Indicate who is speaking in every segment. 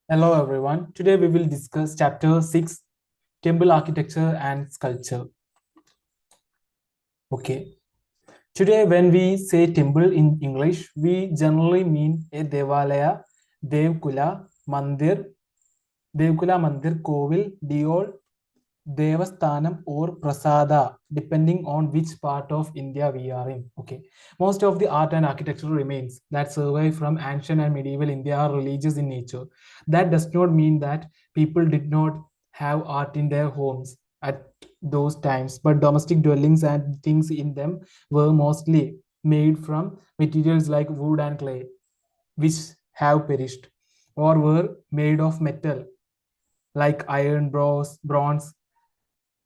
Speaker 1: Hello everyone. Today we will discuss chapter 6, temple architecture and sculpture. Okay. Today when we say temple in English, we generally mean a devalaya, devkula, mandir, kovil, diol, devasthanam or prasada, depending on which part of India we are in. Okay. Most of the art and architectural remains that survive from ancient and medieval India are religious in nature. That does not mean that people did not have art in their homes at those times, but domestic dwellings and things in them were mostly made from materials like wood and clay, which have perished, or were made of metal like iron, bronze,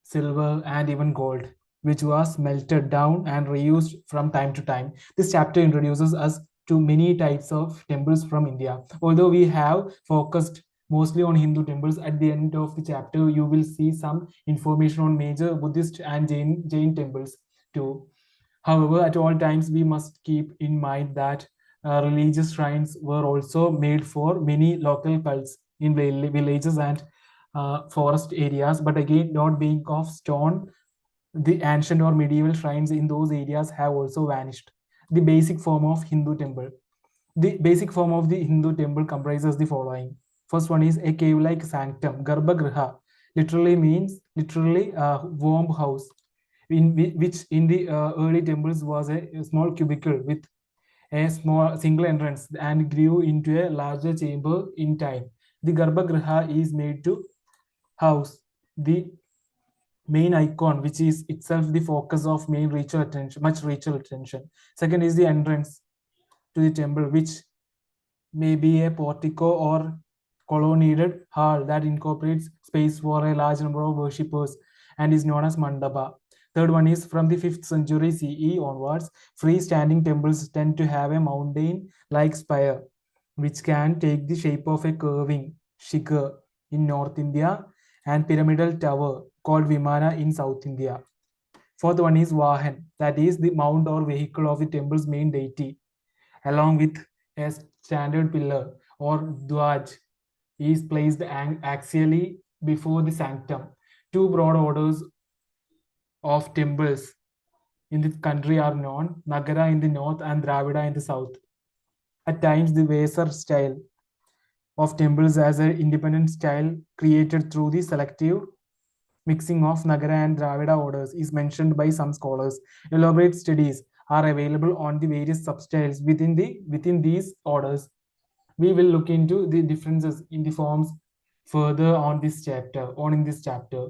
Speaker 1: silver, and even gold, which was melted down and reused from time to time. This chapter introduces us to many types of temples from India. Although we have focused mostly on Hindu temples, at the end of the chapter, you will see some information on major Buddhist and Jain temples too. However, at all times, we must keep in mind that religious shrines were also made for many local cults in villages and forest areas, but again, not being of stone, the ancient or medieval shrines in those areas have also vanished. The basic form of Hindu temple. The basic form of the Hindu temple comprises the following. First one is a cave-like sanctum, Garbhagriha, literally womb house, which in the early temples was a small cubicle with a small single entrance and grew into a larger chamber in time. The Garbhagriha is made to house the main icon, which is itself the focus of main ritual attention, much ritual attention. Second is the entrance to the temple, which may be a portico or colonnaded hall that incorporates space for a large number of worshippers and is known as mandapa. Third one is from the 5th century CE onwards, freestanding temples tend to have a mountain like spire, which can take the shape of a curving shikhar in North India and pyramidal tower called Vimana in South India. Fourth one is Vahan, that is the mount or vehicle of the temple's main deity, along with a standard pillar or dwaj is placed axially before the sanctum. Two broad orders of temples in the country are known, Nagara in the north and Dravida in the south. At times, the Vesar style of temples as an independent style created through the selective mixing of Nagara and Dravida orders is mentioned by some scholars. Elaborate studies are available on the various substyles within these orders. We will look into the differences in the forms further on in this chapter.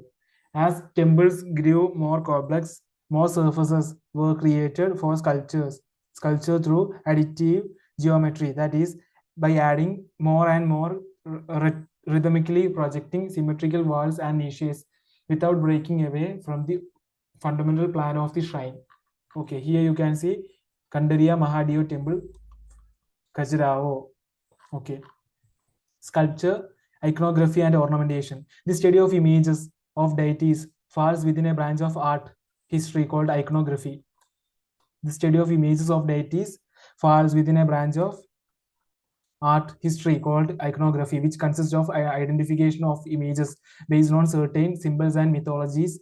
Speaker 1: As temples grew more complex, more surfaces were created for sculpture through additive geometry, that is by adding more and more rhythmically projecting symmetrical walls and niches without breaking away from the fundamental plan of the shrine. Okay, here you can see Kandariya Mahadeo temple, Khajuraho. Okay. Sculpture, iconography, and ornamentation. The study of images of deities falls within a branch of art history called iconography. The study of images of deities falls within a branch of art history called iconography, which consists of identification of images based on certain symbols and mythologies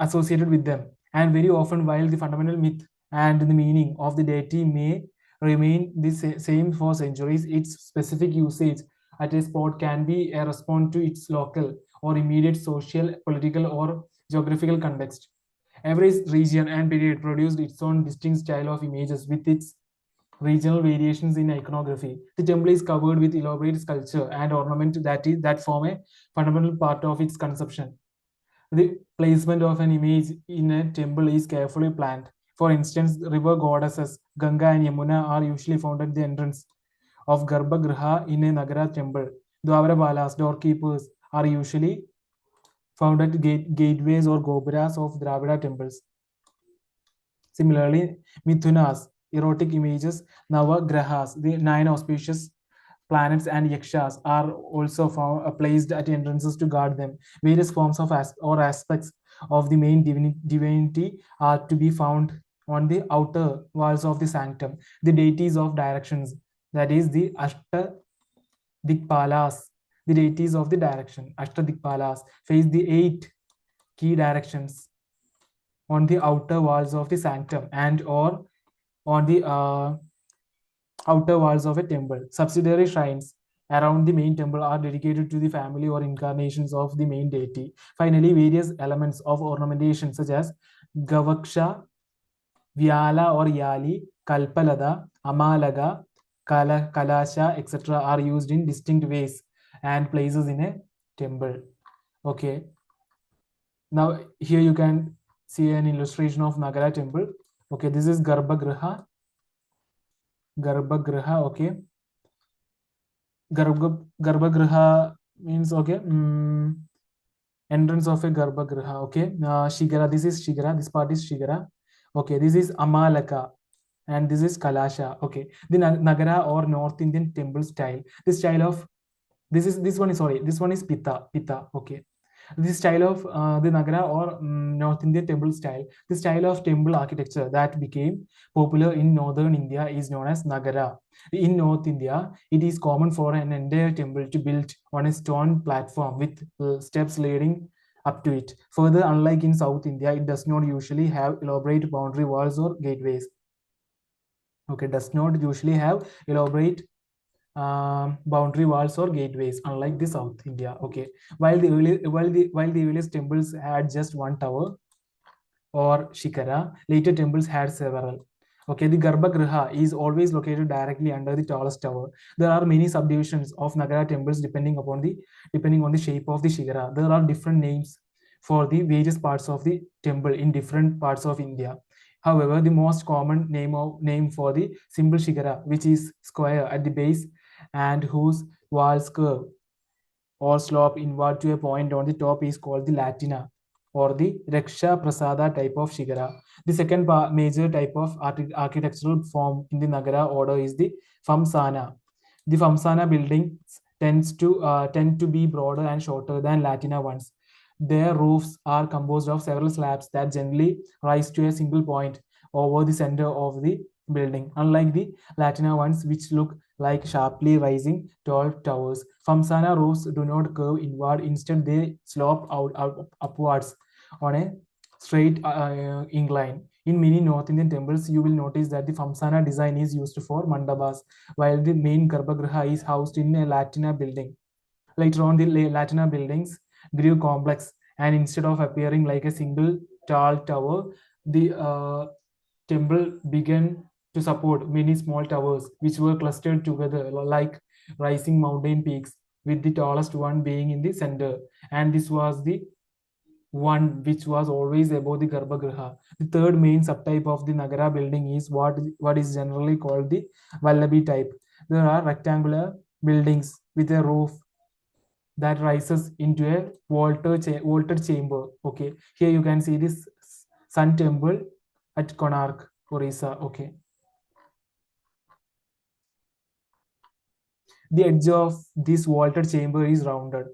Speaker 1: associated with them. And very often, while the fundamental myth and the meaning of the deity may remain the same for centuries, its specific usage at a spot can be a response to its local or immediate social, political, or geographical context. Every region and period produced its own distinct style of images with its regional variations in iconography. The temple is covered with elaborate sculpture and ornament that form a fundamental part of its conception. The placement of an image in a temple is carefully planned. For instance, river goddesses Ganga and Yamuna are usually found at the entrance of Garbhagriha in a Nagara temple. Dwarapalas, doorkeepers, are usually found at gateways or gopuras of Dravida temples. Similarly, Mithunas, erotic images, Navagrahas, the nine auspicious planets, and yakshas are also found, placed at entrances to guard them. Various forms of or aspects of the main divinity are to be found on the outer walls of the sanctum. The deities of directions, that is the Ashta Dikpalas, the deities of the direction. Ashtadikpalas face the 8 key directions on the outer walls of the sanctum and or on the outer walls of a temple. Subsidiary shrines around the main temple are dedicated to the family or incarnations of the main deity. Finally, various elements of ornamentation such as Gavaksha, Vyala or Yali, Kalpalada, Amalaga, Kalasha, etc. are used in distinct ways and places in a temple. Okay. Now here you can see an illustration of Nagara temple. Okay, this is Garbhagriha. Garbhagriha, okay. Garbhagriha means okay. Entrance of a Garbhagriha, okay. Shigara, this is Shigara. This part is Shigara. Okay, this is Amalaka and this is Kalasha. Okay, the Nagara or North Indian temple style. This style of this one is sorry. This one is Pita. Okay, this style of the Nagara or North Indian temple style, the style of temple architecture that became popular in northern India is known as Nagara. In North India, it is common for an entire temple to build on a stone platform with steps leading up to it. Further, unlike in South India, it does not usually have elaborate boundary walls or gateways. Okay, does not usually have elaborate boundary walls or gateways, unlike the South India. Okay, while the earliest temples had just one tower or shikara, later temples had several. Okay, the Garbhagriha is always located directly under the tallest tower. There are many subdivisions of Nagara temples depending on the shape of the shikara. There are different names for the various parts of the temple in different parts of India. However, the most common name for the simple shikara, which is square at the base and whose walls curve or slope inward to a point on the top, is called the Latina or the Raksha Prasada type of shikara. The second major type of architectural form in the Nagara order is the Famsana. The Famsana buildings tend to be broader and shorter than Latina ones. Their roofs are composed of several slabs that generally rise to a single point over the center of the building. Unlike the Latina ones, which look like sharply rising tall towers, Famsana roofs do not curve inward. Instead, they slope out upwards on a straight incline. In many North Indian temples, you will notice that the Famsana design is used for mandabas, while the main Garbhagriha is housed in a Latina building. Later on, the Latina buildings grew complex, and instead of appearing like a single tall tower, the temple began to support many small towers which were clustered together like rising mountain peaks, with the tallest one being in the center. And this was the one which was always above the Garbhagriha. The third main subtype of the Nagara building is what is generally called the Vallabi type. There are rectangular buildings with a roof that rises into a vaulted chamber. Okay, here you can see this Sun Temple at Konark, Orissa. Okay, the edge of this vaulted chamber is rounded,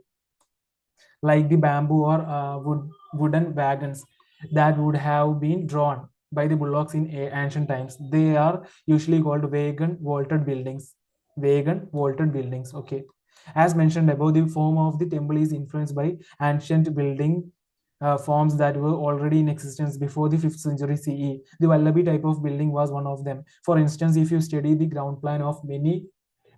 Speaker 1: like the bamboo or wooden wagons that would have been drawn by the bullocks in ancient times. They are usually called wagon vaulted buildings. Wagon vaulted buildings. Okay. As mentioned above, the form of the temple is influenced by ancient building forms that were already in existence before the 5th century CE. The Vallabi type of building was one of them. For instance, if you study the ground plan of many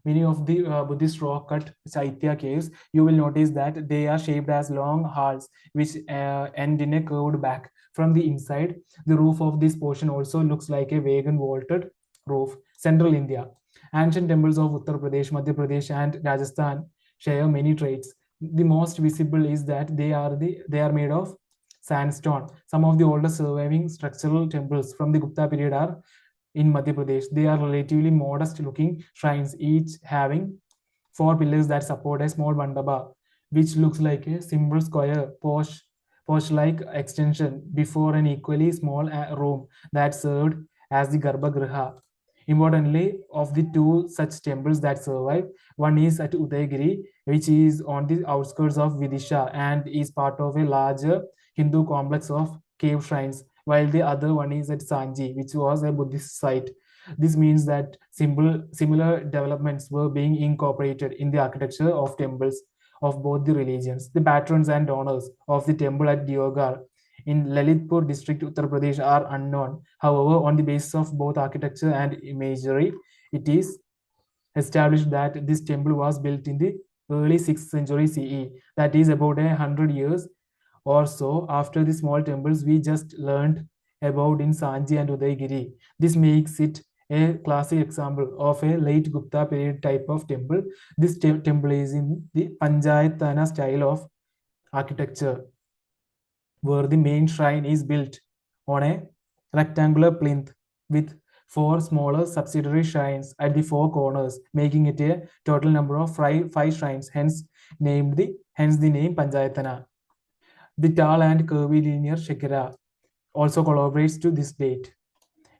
Speaker 1: of the Buddhist rock cut Chaitya caves, you will notice that they are shaped as long halls which end in a curved back. From the inside, the roof of this portion also looks like a wagon vaulted roof. Central India. Ancient temples of Uttar Pradesh, Madhya Pradesh, and Rajasthan share many traits. The most visible is that they are made of sandstone. Some of the oldest surviving structural temples from the Gupta period are in Madhya Pradesh. They are relatively modest looking shrines, each having 4 pillars that support a small mandapa, which looks like a simple square porch like extension before an equally small room that served as the Garbhagriha. Importantly, of the two such temples that survive, one is at Udaygiri, which is on the outskirts of Vidisha and is part of a larger Hindu complex of cave shrines, while the other one is at Sanji, which was a Buddhist site. This means that similar developments were being incorporated in the architecture of temples of both the religions. The patrons and donors of the temple at Deogar in Lalitpur district, Uttar Pradesh, are unknown. However, on the basis of both architecture and imagery, it is established that this temple was built in the early 6th century CE, that is about 100 years or so after the small temples we just learned about in Sanji and Udaygiri. This makes it a classic example of a late Gupta period type of temple. This temple is in the Panchayatana style of architecture, where the main shrine is built on a rectangular plinth with four smaller subsidiary shrines at the four corners, making it a total number of five shrines, hence the name Panchayatana. The tall and curvilinear Shikara also collaborates to this date.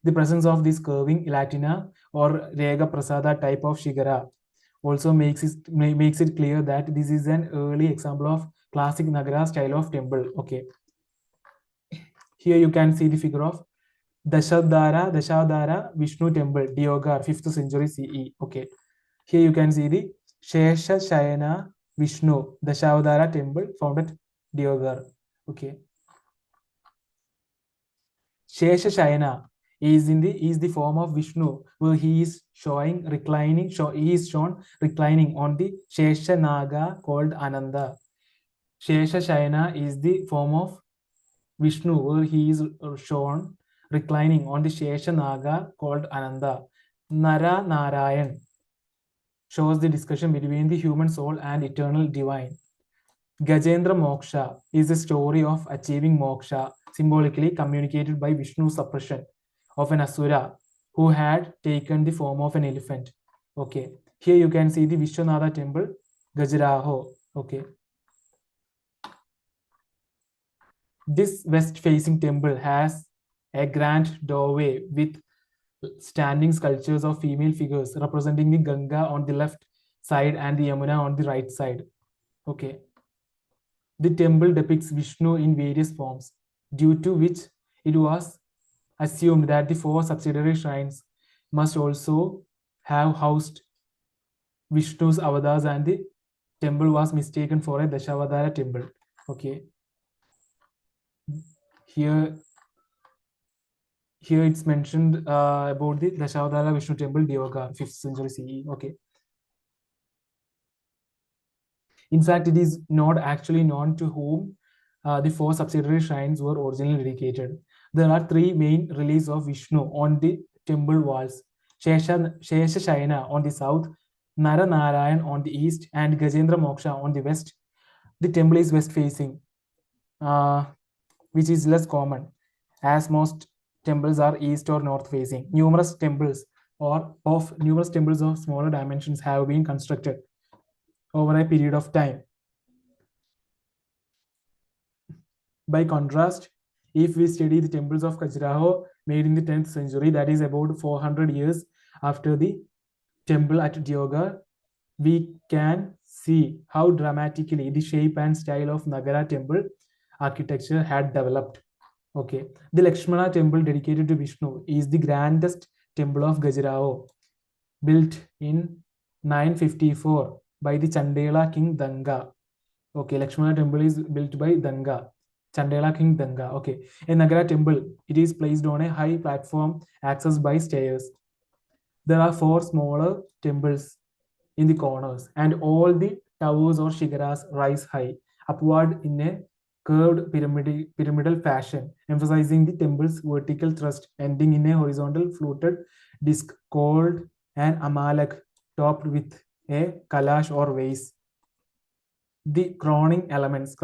Speaker 1: The presence of this curving Latina or Rega Prasada type of Shikara also makes it clear that this is an early example of classic Nagara style of temple. Okay. Here you can see the figure of Dashadhara Vishnu temple, Deogar, 5th century CE. Okay. Here you can see the Shesha Shayana Vishnu Dashavadara temple found at Deogar. Okay. Shesha Shayana is the form of Vishnu, where he is shown reclining on the Shesha Naga called Ananda. Shesha Shayana is the form of Vishnu, where he is shown reclining on the Shesha Naga called Ananda. Nara Narayan shows the discussion between the human soul and eternal divine. Gajendra Moksha is the story of achieving moksha, symbolically communicated by Vishnu's suppression of an asura who had taken the form of an elephant. Okay, here you can see the Vishwanatha temple, Gajraho. Okay, this west-facing temple has a grand doorway with standing sculptures of female figures representing the Ganga on the left side and the Yamuna on the right side. Okay. The temple depicts Vishnu in various forms, due to which it was assumed that the four subsidiary shrines must also have housed Vishnu's avatars, and the temple was mistaken for a Dashavadara temple. Okay. Here it's mentioned about the Dashavadara Vishnu temple, Deogar, 5th century CE. Okay. In fact, it is not actually known to whom the four subsidiary shrines were originally dedicated. There are three main reliefs of Vishnu on the temple walls: Shesha Shayana on the south, Nara Narayan on the east, and Gajendra Moksha on the west. The temple is west facing, which is less common, as most temples are east or north facing. Numerous temples of smaller dimensions have been constructed over a period of time. By contrast, if we study the temples of Khajuraho made in the 10th century, that is about 400 years after the temple at Deogar, we can see how dramatically the shape and style of Nagara temple architecture had developed. Okay, the Lakshmana temple dedicated to Vishnu is the grandest temple of Khajuraho, built in 954 by the Chandela king Danga. Okay, Lakshmana temple is built by Danga. Chandela king Danga. Okay, a Nagara temple, it is placed on a high platform accessed by stairs. There are four smaller temples in the corners, and all the towers or shigaras rise high upward in a curved pyramidal fashion, emphasizing the temple's vertical thrust, ending in a horizontal fluted disc called an amalak, topped with a kalash or vase. The crowning elements,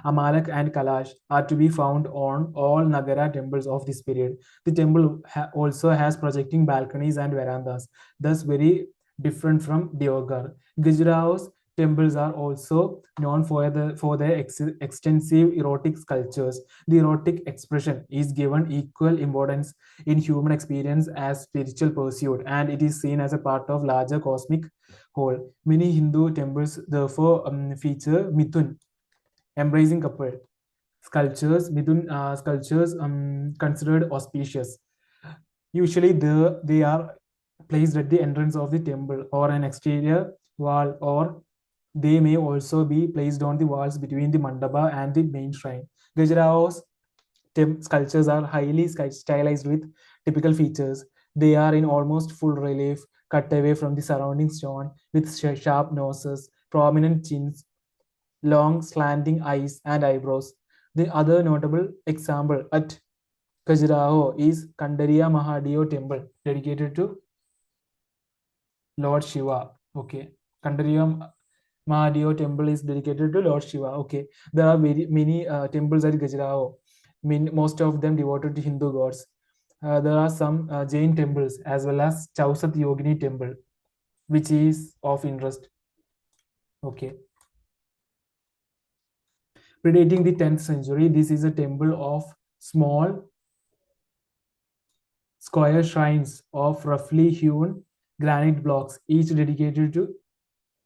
Speaker 1: Amalak and Kalash, are to be found on all Nagara temples of this period. The temple also has projecting balconies and verandas, thus very different from Deogar. Gajuraho's temples are also known for their extensive erotic sculptures. The erotic expression is given equal importance in human experience as spiritual pursuit, and it is seen as a part of larger cosmic whole. Many Hindu temples therefore feature Mithun, embracing couple sculptures. Mithun sculptures considered auspicious. Usually they are placed at the entrance of the temple or an exterior wall, or they may also be placed on the walls between the mandapa and the main shrine. Gajaraho's sculptures are highly stylized with typical features. They are in almost full relief, cut away from the surrounding stone, with sharp noses, prominent chins, long slanting eyes, and eyebrows. The other notable example at Khajuraho is Kandariya Mahadev temple, dedicated to Lord Shiva. Okay. Kandariya Mahadev temple is dedicated to Lord Shiva. Okay. There are very many temples at Khajuraho. Most of them devoted to Hindu gods. There are some Jain temples as well as Chausat Yogini temple, which is of interest. Okay. Predating the 10th century, this is a temple of small square shrines of roughly hewn granite blocks, each dedicated to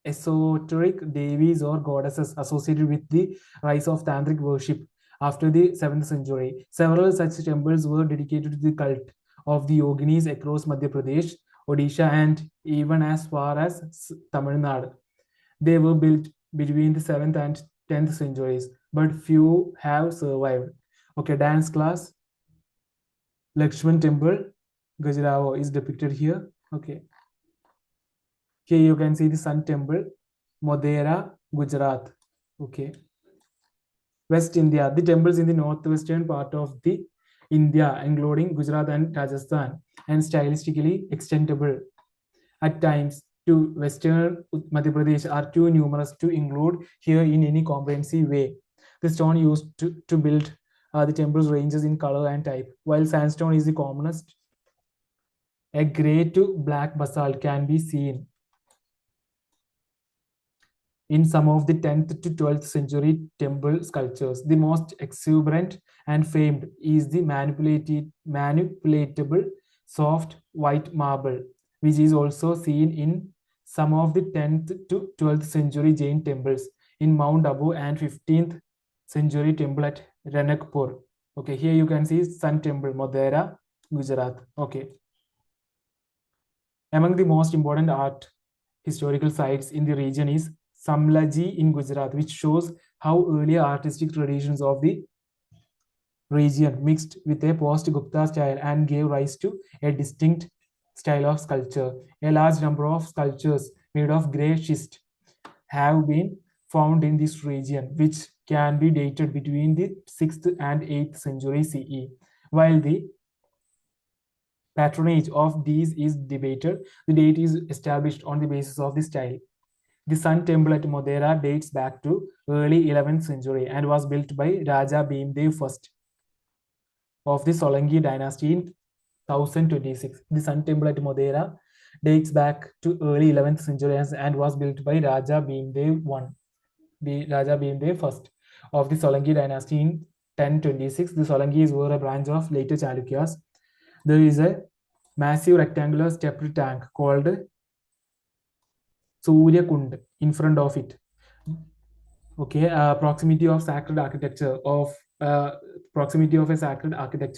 Speaker 1: esoteric devis or goddesses associated with the rise of tantric worship after the 7th century. Several such temples were dedicated to the cult of the yoginis across Madhya Pradesh, Odisha, and even as far as Tamil Nadu. They were built between the 7th and 10th centuries, but few have survived. Okay, dance class, Lakshman Temple, Gajrao is depicted here. Okay. Here you can see the Sun Temple, Modhera, Gujarat. Okay. West India, the temples in the northwestern part of the India, including Gujarat and Rajasthan, and stylistically extendable at times to western Madhya Pradesh are too numerous to include here in any comprehensive way. The stone used to build the temples ranges in color and type. While sandstone is the commonest, a grey to black basalt can be seen in some of the 10th to 12th century temple sculptures. The most exuberant and famed is the manipulatable soft white marble, which is also seen in some of the 10th to 12th century Jain temples in Mount Abu and 15th century temple at Ranakpur. Okay, here you can see Sun Temple, Modhera, Gujarat. Okay. Among the most important art historical sites in the region is Samlaji in Gujarat, which shows how earlier artistic traditions of the region mixed with a post-Gupta style and gave rise to a distinct style of sculpture. A large number of sculptures made of grey schist have been found in this region, which can be dated between the 6th and 8th century CE. While the patronage of these is debated, the date is established on the basis of the style. The Sun Temple at Modhera dates back to early 11th century and was built by Raja Bhimdev I of the Solanki dynasty in 1026. The Sun Temple at Modhera dates back to early 11th century and was built by Raja Bhimdev I, the Raja Bhimdev I of the Solanki dynasty in 1026. The Solankis were a branch of later Chalukyas. There is a massive rectangular stepped tank called Surya Kund in front of it. Okay, uh, proximity of a sacred architecture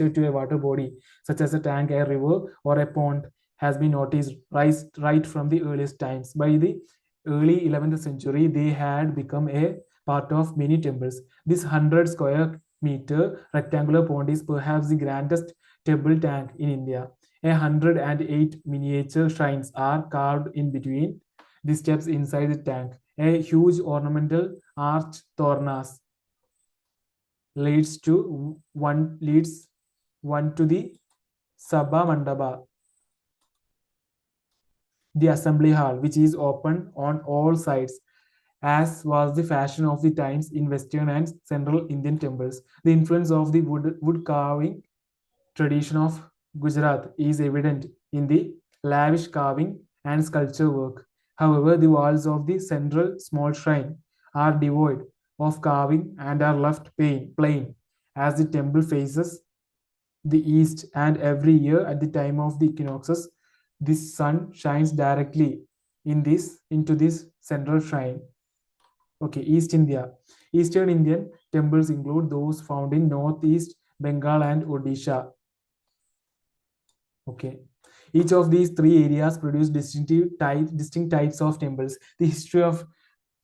Speaker 1: to a water body, such as a tank, a river, or a pond, has been noticed right from the earliest times. By the early 11th century, they had become a part of many temples. This 100 square meter rectangular pond is perhaps the grandest temple tank in India. 108 miniature shrines are carved in between the steps inside the tank. A huge ornamental arch tornas leads one to the Sabha Mandapa, the assembly hall, which is open on all sides, as was the fashion of the times in Western and Central Indian temples. The influence of the wood carving tradition of Gujarat is evident in the lavish carving and sculpture work. However, the walls of the central small shrine are devoid of carving and are left plain as the temple faces the east, and every year at the time of the equinoxes the sun shines directly into this central shrine. Okay, East India. Eastern Indian temples include those found in northeast Bengal and Odisha. Okay. Each of these three areas produce distinct types of temples. The history of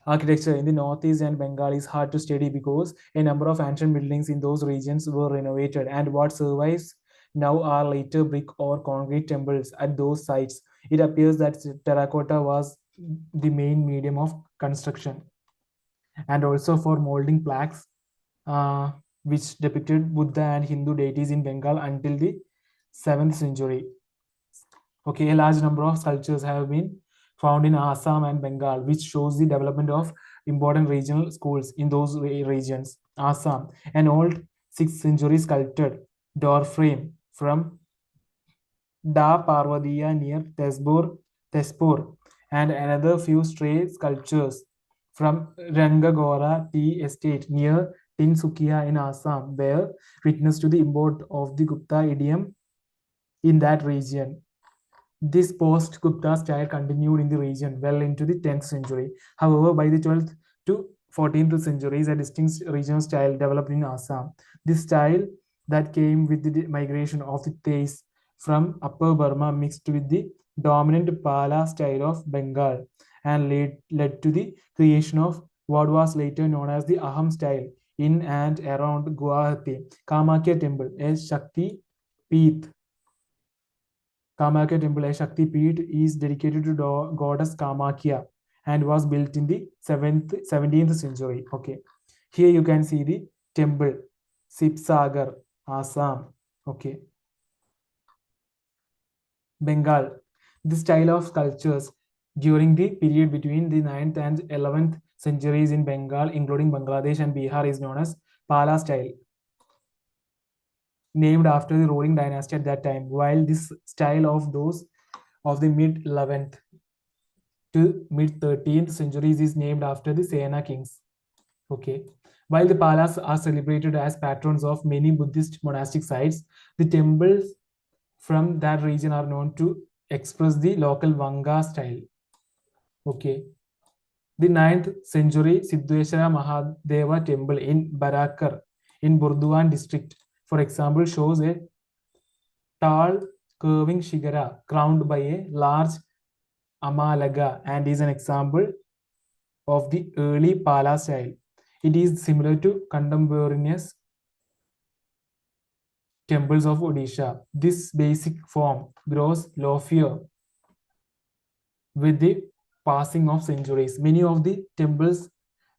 Speaker 1: architecture in the Northeast and Bengal is hard to study because a number of ancient buildings in those regions were renovated, and what survives now are later brick or concrete temples at those sites. It appears that terracotta was the main medium of construction, and also for molding plaques, uh, which depicted Buddha and Hindu deities in Bengal until the 7th century. Okay, a large number of sculptures have been found in Assam and Bengal, which shows the development of important regional schools in those regions. Assam, an old 6th century sculpted door frame from Da Parvatiya near Tezpur, and another few stray sculptures from Rangagora Tea Estate near Tinsukia in Assam bear witness to the import of the Gupta idiom in that region. This post-Gupta style continued in the region well into the 10th century. However, by the 12th to 14th centuries, a distinct regional style developed in Assam. This style that came with the migration of the Thais from Upper Burma mixed with the dominant Pala style of Bengal and led to the creation of what was later known as the Aham style in and around Guwahati. Kamakya Temple, a Shakti Peeth Kamakya temple, a Shakti Peeth, is dedicated to goddess Kamakya and was built in the 17th century. Okay. Here you can see the temple, Sipsagar, Assam. Okay. Bengal. The style of sculptures during the period between the 9th and 11th centuries in Bengal, including Bangladesh and Bihar, is known as Pala style, named after the ruling dynasty at that time, while this style of those of the mid 11th to mid 13th centuries is named after the Sena kings. Okay. While the Palas are celebrated as patrons of many Buddhist monastic sites, the temples from that region are known to express the local Vanga style. Okay. The 9th century Siddheshwara Mahadeva temple in Barakar in Burdwan district, for example, shows a tall curving shigara crowned by a large amalaga and is an example of the early Pala style. It is similar to contemporaneous temples of Odisha. This basic form grows loftier with the passing of centuries. Many of the temples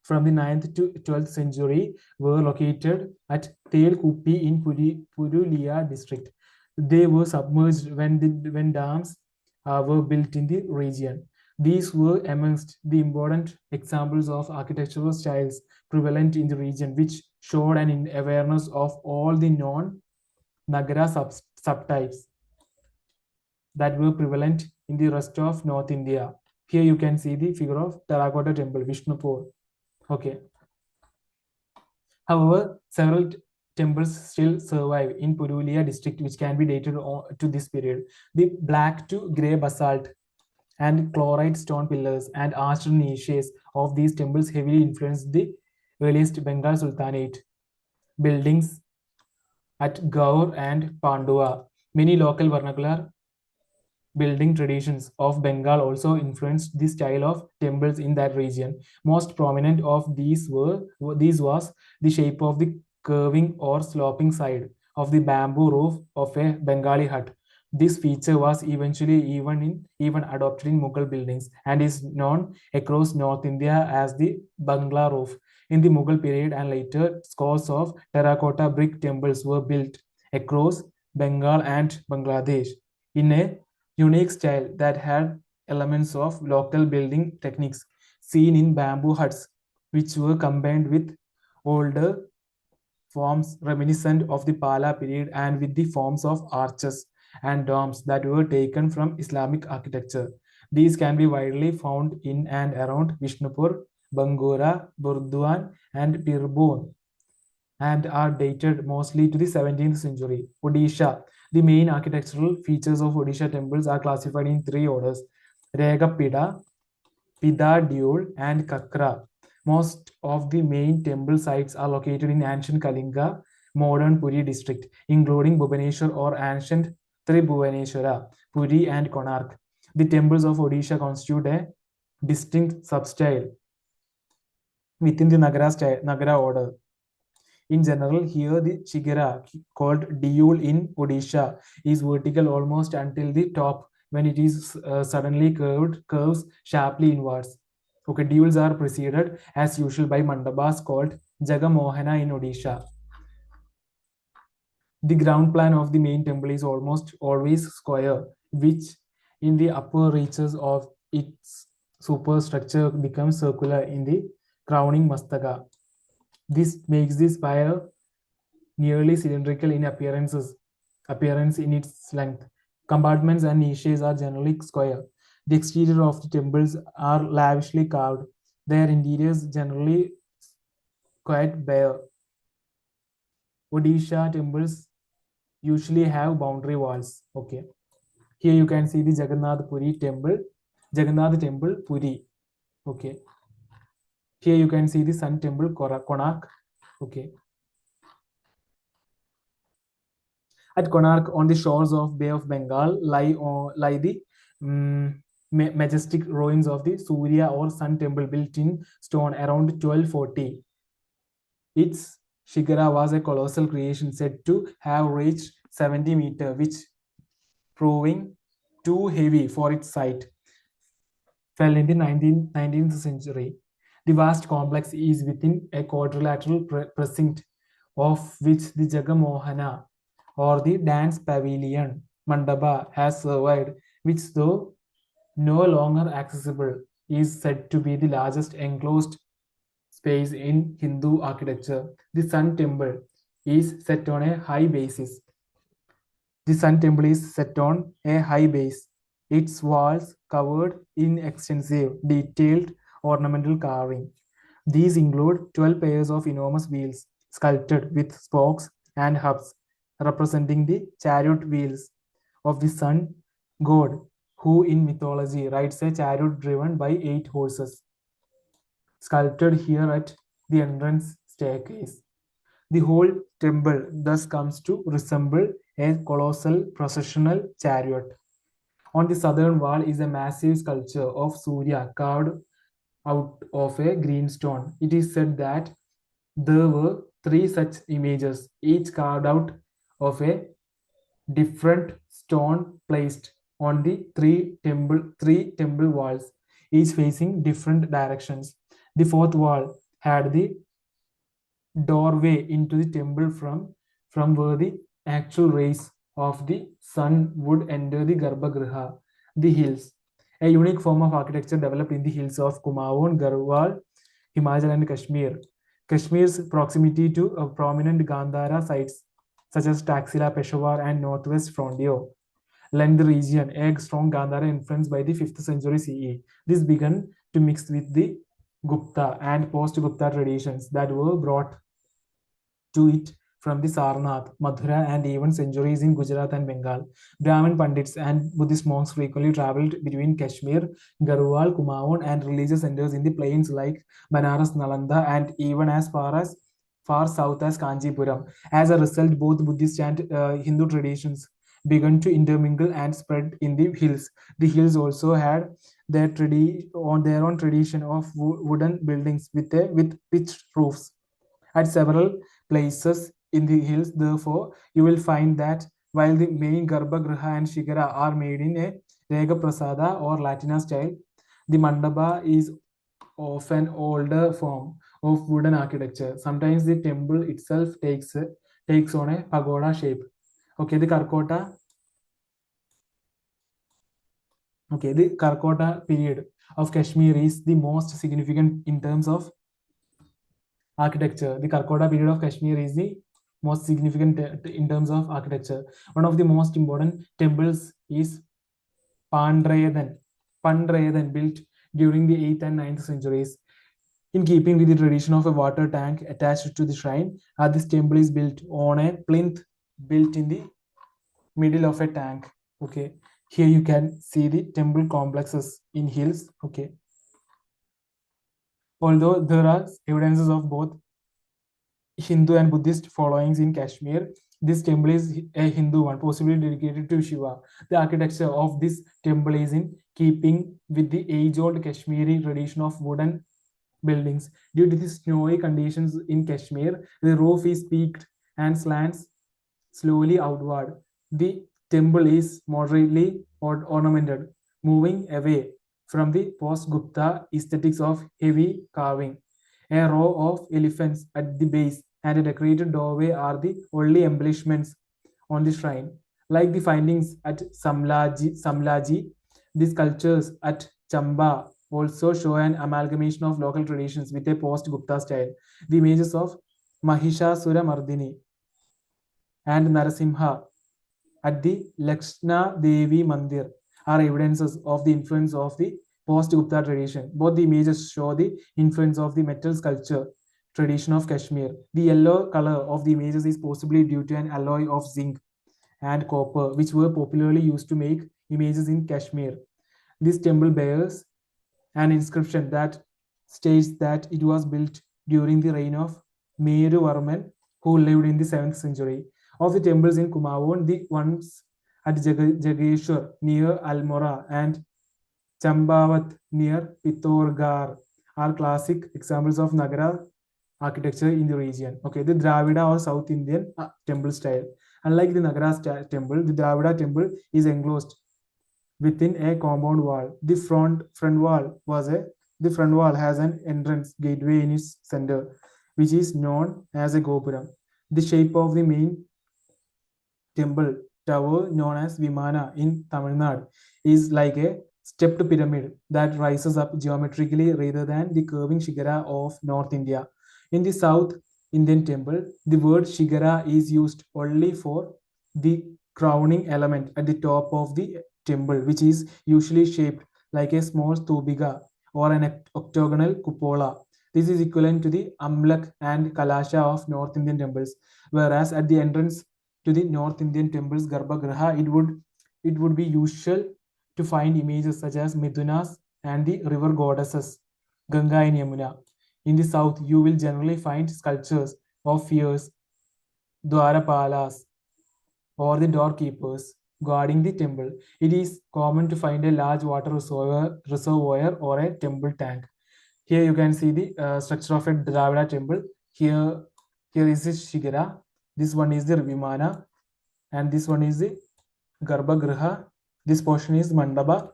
Speaker 1: from the 9th to 12th century were located at Telkupi in Purulia district. They were submerged when dams were built in the region. These were amongst the important examples of architectural styles prevalent in the region, which showed an awareness of all the non-Nagara subtypes that were prevalent in the rest of North India. Here you can see the figure of Terracotta Temple, Vishnupur. Okay. However, several temples still survive in Purulia district, which can be dated to this period. The black to grey basalt and chlorite stone pillars and arched niches of these temples heavily influenced the earliest Bengal Sultanate buildings at Gaur and Pandua. Many local vernacular building traditions of Bengal also influenced the style of temples in that region. Most prominent of these was the shape of the curving or sloping side of the bamboo roof of a Bengali hut. This feature was eventually even adopted in Mughal buildings and is known across North India as the Bangla roof. In the Mughal period and later, scores of terracotta brick temples were built across Bengal and Bangladesh in a unique style that had elements of local building techniques seen in bamboo huts, which were combined with older forms reminiscent of the Pala period and with the forms of arches and domes that were taken from Islamic architecture. These can be widely found in and around Vishnupur, Bangura, Burdwan, and Birbhum, and are dated mostly to the 17th century. Odisha. The main architectural features of Odisha temples are classified in three orders: Regapida, Pidadule, and Kakra. Most of the main temple sites are located in ancient Kalinga, modern Puri district, including Bhubaneswar or ancient Tribhuvaneshwara, Puri, and Konark. The temples of Odisha constitute a distinct substyle within the Nagara order. In general, here the Chigara, called Diul in Odisha, is vertical almost until the top when it is suddenly curves sharply inwards. Okay, Diuls are preceded as usual by mandabas called Jagamohana in Odisha. The ground plan of the main temple is almost always square, which in the upper reaches of its superstructure becomes circular in the crowning mastaka. This makes the spire nearly cylindrical in appearance in its length. Compartments and niches are generally square. The exterior of the temples are lavishly carved. Their interiors generally quite bare. Odisha temples usually have boundary walls. Okay. Here you can see the Jagannath Puri temple. Jagannath temple, Puri. Okay. Here you can see the Sun temple, Konark. Okay. At Konark, on the shores of Bay of Bengal, lie the majestic ruins of the Surya or Sun temple built in stone around 1240. Its Shikara was a colossal creation said to have reached 70 meters, which proving too heavy for its site, fell in the 19th century. The vast complex is within a quadrilateral precinct of which the Jagamohana or the dance pavilion Mandapa has survived, which though no longer accessible, is said to be the largest enclosed space in Hindu architecture. The Sun Temple is set on a high basis. The Sun Temple is set on a high base, its walls covered in extensive, detailed ornamental carving. These include 12 pairs of enormous wheels sculpted with spokes and hubs, representing the chariot wheels of the sun god, who in mythology rides a chariot driven by 8 horses, sculpted here at the entrance staircase. The whole temple thus comes to resemble a colossal processional chariot. On the southern wall is a massive sculpture of Surya carved out of a green stone. It is said that there were 3 such images, each carved out of a different stone placed on the three temple walls, each facing different directions. The fourth wall had the doorway into the temple from where the actual rays of the sun would enter the Garbhagriha, the hills. A unique form of architecture developed in the hills of Kumaon, Garhwal, Himachal, and Kashmir. Kashmir's proximity to prominent Gandhara sites such as Taxila, Peshawar, and northwest Frontier lend the region a strong Gandhara influence by the 5th century CE. This began to mix with the Gupta and post-Gupta traditions that were brought to it from the Sarnath, Mathura, and even centuries in Gujarat and Bengal. Brahmin Pandits and Buddhist monks frequently traveled between Kashmir, Garhwal, Kumaon, and religious centers in the plains like Banaras, Nalanda, and even as far south as Kanjipuram. As a result, both Buddhist and Hindu traditions began to intermingle and spread in the hills. The hills also had their own tradition of wooden buildings with pitched roofs. At several places in the hills, therefore, you will find that while the main Garbhagriha and Shikara are made in a Rega Prasada or Latina style, the Mandapa is of an older form of wooden architecture. Sometimes the temple itself takes on a pagoda shape. Okay, the Karkota. Okay, the Karkota period of Kashmir is the most significant in terms of architecture. The Karkota period of Kashmir is the most significant in terms of architecture. One of the most important temples is Pandrayadan, built during the 8th and 9th centuries. In keeping with the tradition of a water tank attached to the shrine, this temple is built on a plinth built in the middle of a tank. Okay, here you can see the temple complexes in hills. Okay, although there are evidences of both Hindu and Buddhist followings in Kashmir, This temple is a Hindu one, possibly dedicated to Shiva. The architecture of this temple is in keeping with the age-old Kashmiri tradition of wooden buildings. Due to the snowy conditions in Kashmir, the roof is peaked and slants slowly outward. The temple is moderately ornamented, moving away from the post-Gupta aesthetics of heavy carving. A row of elephants at the base and a decorated doorway are the only embellishments on the shrine. Like the findings at Samlaji, the sculptures at Chamba also show an amalgamation of local traditions with a post-Gupta style. The images of Mahishasura Mardini and Narasimha at the Lakshna Devi Mandir are evidences of the influence of the post-Gupta tradition. Both the images show the influence of the metal sculpture tradition of Kashmir. The yellow color of the images is possibly due to an alloy of zinc and copper, which were popularly used to make images in Kashmir. This temple bears an inscription that states that it was built during the reign of Meru Varman, who lived in the 7th century. Of the temples in Kumaon, the ones at Jageshwar near Almora and Chambawat near Pittorgarh are classic examples of Nagara architecture in the region. Okay, the Dravida or South Indian temple style. Unlike the Nagara temple, the Dravida temple is enclosed within a compound wall. The front wall has an entrance gateway in its center, which is known as a gopuram. The shape of the main temple tower, known as Vimana in Tamil Nadu, is like a stepped pyramid that rises up geometrically rather than the curving shigara of North India. In the South Indian temple, the word shigara is used only for the crowning element at the top of the temple, which is usually shaped like a small stubiga or an octagonal cupola. This is equivalent to the Amlak and Kalasha of North Indian temples, whereas at the entrance to the North Indian temples Garbhagriha, it would be usual to find images such as Midhunas and the river goddesses Ganga and Yamuna. In the south, you will generally find sculptures of fierce Dwarapalas or the doorkeepers guarding the temple. It is common to find a large water reservoir or a temple tank. Here you can see the structure of a Dravida temple. Here is the Shigara. This one is the Vimana, and this one is the Garbhagriha. This portion is Mandapa,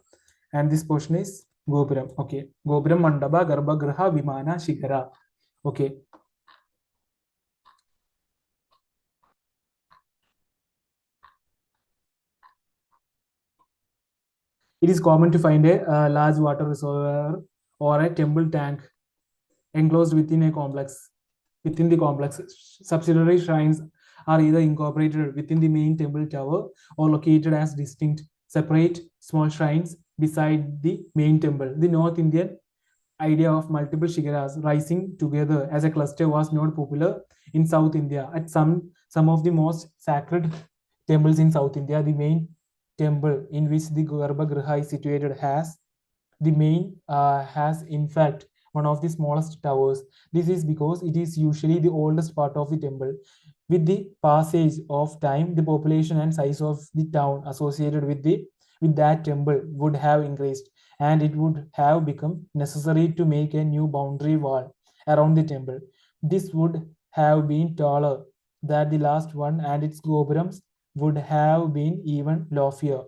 Speaker 1: and this portion is Gopuram. Okay, Gopuram, Mandapa, Garbhagriha, Vimana, Shigara. Okay. It is common to find a large water reservoir or a temple tank enclosed within a complex. Within the complex, subsidiary shrines are either incorporated within the main temple tower or located as distinct, separate small shrines beside the main temple. The North Indian idea of multiple shigaras rising together as a cluster was not popular in South India. At some of the most sacred temples in South India, the main temple in which the Garbhagriha is situated has in fact one of the smallest towers. This is because it is usually the oldest part of the temple. With the passage of time, the population and size of the town associated with that temple would have increased, and it would have become necessary to make a new boundary wall around the temple. This would have been taller than the last one, and its gopurams would have been even loftier.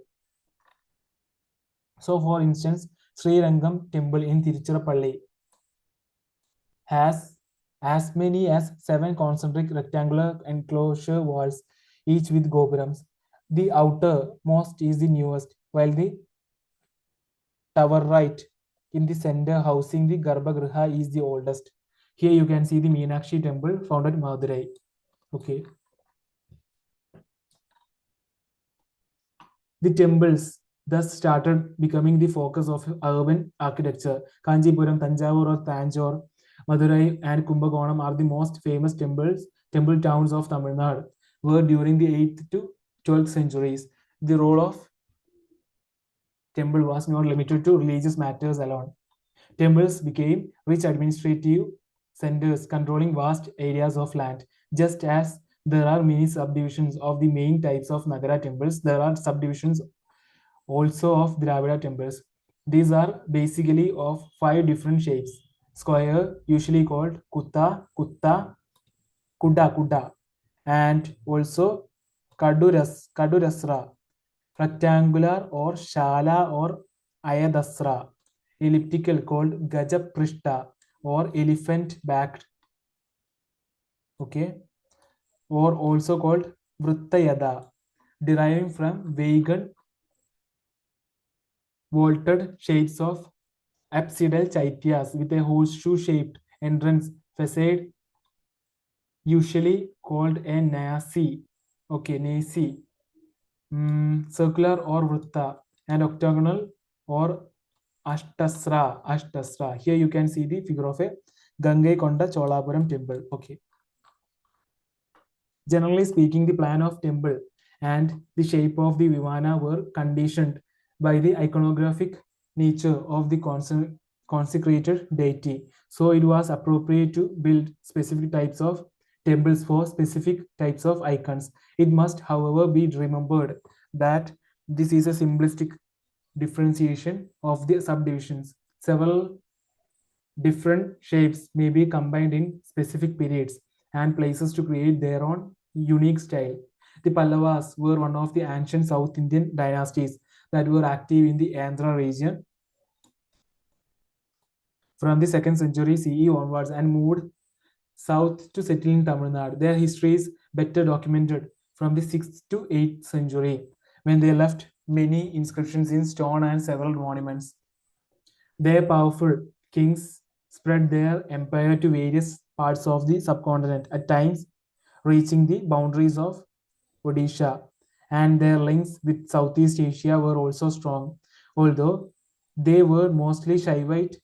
Speaker 1: So, for instance, Sri Rangam temple in Tiruchirappalli has as many as 7 concentric rectangular enclosure walls, each with gopurams. The outermost is the newest, while the tower right in the center housing the Garbhagriha is the oldest. Here you can see the Meenakshi temple found at Madurai. Okay. The temples thus started becoming the focus of urban architecture. Kanjipuram, Tanjavur or Tanjore, Madurai and Kumbakonam are the most famous temple towns of Tamil Nadu, were during the 8th to 12th centuries. The role of temple was not limited to religious matters alone. Temples became rich administrative centers controlling vast areas of land, just as there are many subdivisions of the main types of Nagara temples. There are subdivisions also of Dravida temples. These are basically of 5 different shapes. Square, usually called Kuda, and also Kadurasra, rectangular or Shala or Ayadasra, elliptical called Gajaprishta or elephant backed, okay, or also called Vrittayada, deriving from vegan vaulted shapes of apsidal chaityas with a horseshoe shaped entrance facade, usually called a nasi, okay, nasi, circular or vrutta, and octagonal or ashtasra. Here you can see the figure of a Gangai Konda Cholapuram temple. Okay. Generally speaking, the plan of temple and the shape of the vivana were conditioned by the iconographic nature of the consecrated deity. So it was appropriate to build specific types of temples for specific types of icons. It must, however, be remembered that this is a simplistic differentiation of the subdivisions. Several different shapes may be combined in specific periods and places to create their own unique style. The Pallavas were one of the ancient South Indian dynasties that were active in the Andhra region from the 2nd century CE onwards and moved south to settle in Tamil Nadu. Their history is better documented from the 6th to 8th century when they left many inscriptions in stone and several monuments. Their powerful kings spread their empire to various parts of the subcontinent, at times reaching the boundaries of Odisha, and their links with Southeast Asia were also strong, although they were mostly Shaivite.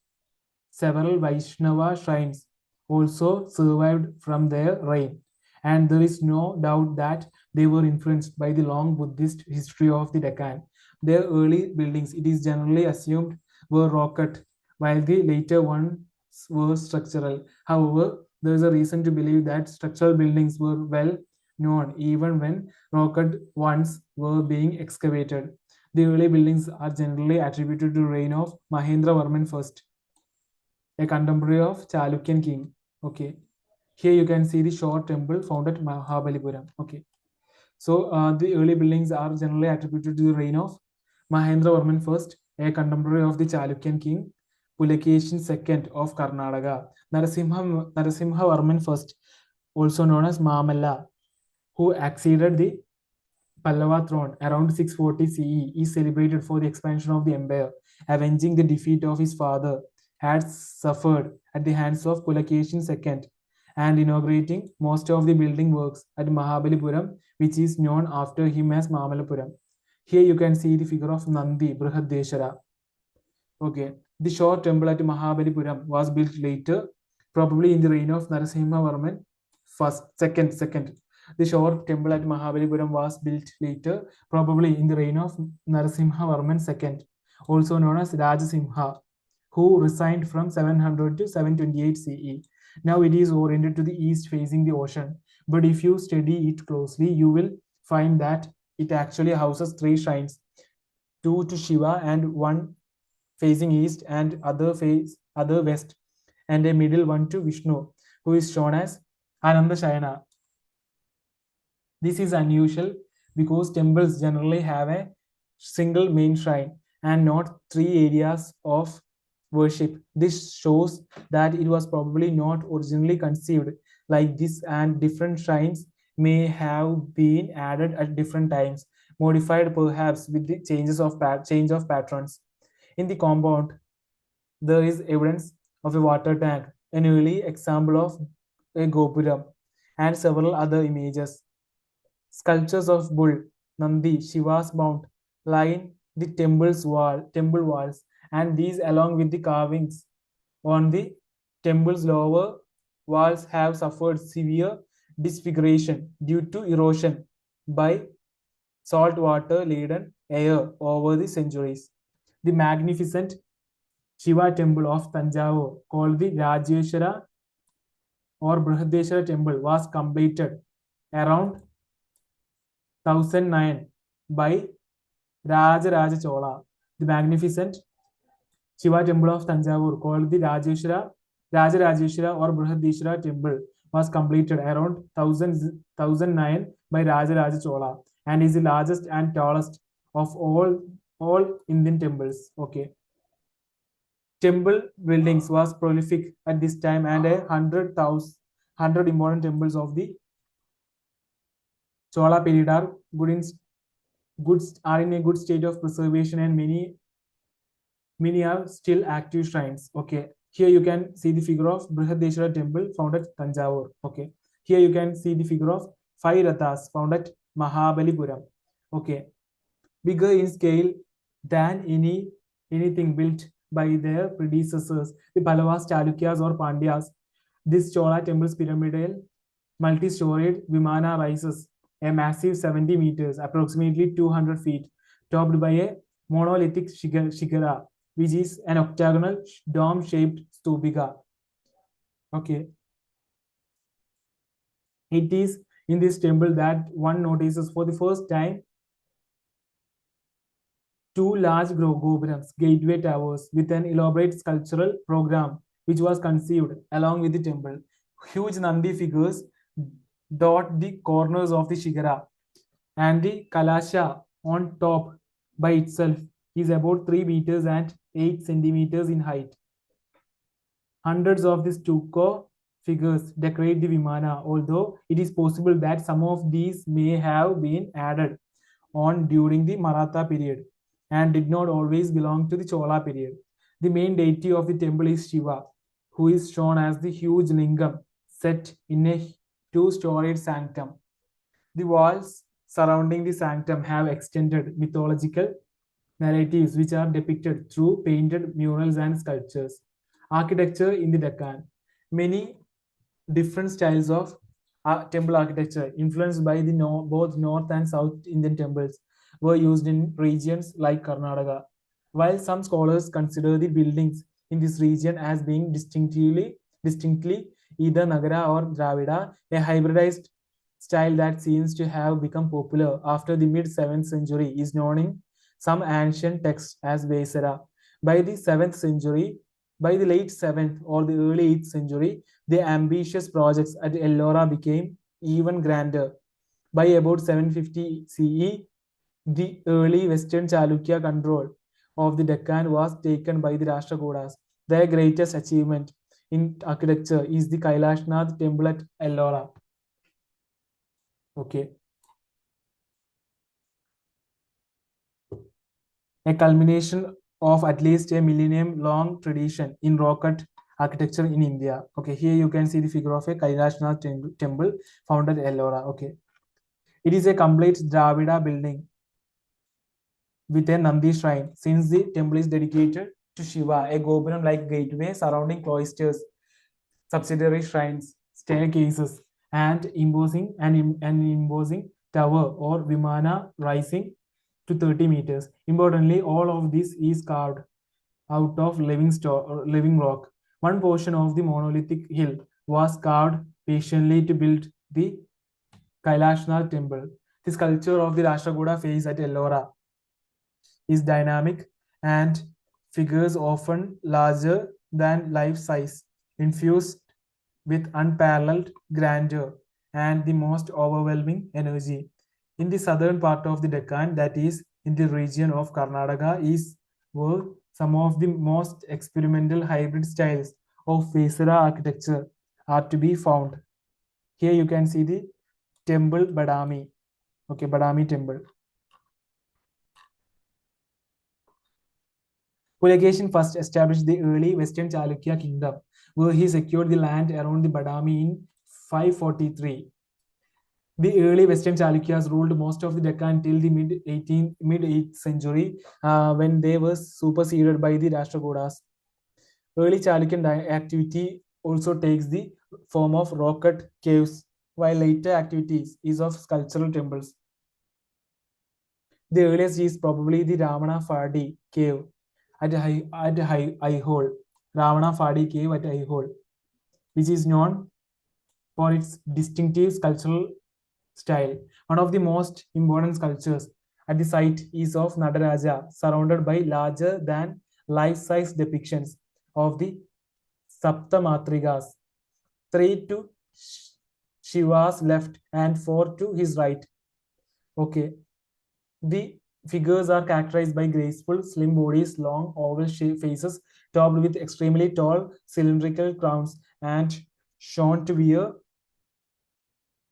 Speaker 1: Several Vaishnava shrines also survived from their reign, and there is no doubt that they were influenced by the long Buddhist history of the Deccan. Their early buildings, it is generally assumed, were rock cut, while the later ones were structural. However, there is a reason to believe that structural buildings were well known even when rock cut ones were being excavated. The early buildings are generally attributed to the reign of Mahendravarman I, a contemporary of Chalukyan king. Okay. Here you can see the short temple found at Mahabalipuram. Okay. So the early buildings are generally attributed to the reign of Mahendravarman I, a contemporary of the Chalukyan king, Pulakeshin II of Karnataka. Narasimhavarman I, also known as Mamalla, who acceded the Pallava throne around 640 CE, is celebrated for the expansion of the empire, avenging the defeat of his father had suffered at the hands of Pulakeshin II, and inaugurating most of the building works at Mahabalipuram, which is known after him as Mamalapuram. Here you can see the figure of Nandi Brihadeshara. Okay, the short temple at Mahabalipuram was built later, probably in the reign of Narasimhavarman second. The short temple at Mahabalipuram was built later, probably in the reign of Narasimhavarman II, also known as Rajasimha, who resigned from 700 to 728 CE. Now it is oriented to the east facing the ocean. But if you study it closely, you will find that it actually houses 3 shrines, 2 to Shiva and 1 facing east and other west, and a middle one to Vishnu, who is shown as Ananda Shayana. This is unusual because temples generally have a single main shrine and not 3 areas of worship. This shows that it was probably not originally conceived like this, and different shrines may have been added at different times, modified perhaps with the change of patrons. In the compound, there is evidence of a water tank, an early example of a gopuram, and several other images. Sculptures of bull, Nandi, Shiva's mount line the temple walls, and these, along with the carvings on the temple's lower walls, have suffered severe disfiguration due to erosion by saltwater laden air over the centuries. The magnificent Shiva temple of Tanjavur, called the Rajeshwara or Brihadeshwara temple, was completed around 1009 by Raja Chola. The magnificent Shiva temple of Tanjavur, called the Rajarajeshwara or Brihadishwara temple, was completed around 1009 by Raja Chola and is the largest and tallest of all Indian temples. Okay. Temple buildings was prolific at this time, and 100 important temples of the Chola period are are in a good state of preservation, and many are still active shrines. Okay, here you can see the figure of Brihadeshwara temple found at Tanjavur. Okay, here you can see the figure of 5 rathas found at Mahabalipuram. Okay, bigger in scale than anything built by their predecessors, the Pallavas, Chalukyas, or Pandyas. This Chola temple's pyramidal multi-storied Vimana rises a massive 70 meters, approximately 200 feet, topped by a monolithic shikara, which is an octagonal dome-shaped stupika. Okay. It is in this temple that one notices for the first time two large gopurams, gateway towers, with an elaborate sculptural program, which was conceived along with the temple. Huge Nandi figures dot the corners of the shikara, and the kalasha on top by itself is about 3 meters and 8 centimeters in height. Hundreds of the stucco figures decorate the Vimana, although it is possible that some of these may have been added on during the Maratha period and did not always belong to the Chola period. The main deity of the temple is Shiva, who is shown as the huge lingam set in a two-storied sanctum. The walls surrounding the sanctum have extended mythological narratives which are depicted through painted murals and sculptures. Architecture in the Deccan. Many different styles of temple architecture, influenced by the both North and South Indian temples, were used in regions like Karnataka. While some scholars consider the buildings in this region as being distinctly either Nagara or Dravida, a hybridized style that seems to have become popular after the mid 7th century is known in some ancient texts as Vesara. By the 7th century, by the late 7th or the early 8th century, the ambitious projects at Ellora became even grander. By about 750 CE, the early Western Chalukya control of the Deccan was taken by the Rashtrakutas. Their greatest achievement in architecture is the Kailashnath temple at Ellora. Okay. A culmination of at least a millennium long tradition in rock cut architecture in India. Okay, here you can see the figure of a Kailashnath temple found at Ellora. Okay, it is a complete Dravida building with a Nandi shrine. Since the temple is dedicated to Shiva, a gopuram like gateway surrounding cloisters, subsidiary shrines, staircases, and imposing tower or Vimana rising to 30 meters. Importantly, all of this is carved out of living rock. One portion of the monolithic hill was carved patiently to build the Kailashnath temple. The sculpture of the Rashtrakuta face at Ellora is dynamic and figures often larger than life size, infused with unparalleled grandeur and the most overwhelming energy. In the southern part of the Deccan, that is, in the region of Karnataka, is where some of the most experimental hybrid styles of Vesara architecture are to be found. Here you can see the temple Badami. Okay, Badami temple. Pulakeshin first established the early Western Chalukya kingdom, where he secured the land around the Badami in 543. The early Western Chalukyas ruled most of the Deccan till the mid 8th century, when they were superseded by the Rashtrakutas. Early Chalukyan activity also takes the form of rock-cut caves, while later activities is of sculptural temples. The earliest is probably the Ramana Fadi cave at Aihole. Ramana Fadi cave at Aihole, which is known for its distinctive sculptural style. One of the most important sculptures at the site is of Nadaraja, surrounded by larger than life-size depictions of the Saptamatrigas, three to Shiva's left and four to his right. Okay, the figures are characterized by graceful, slim bodies, long, oval shaped faces, topped with extremely tall, cylindrical crowns, and shown to wear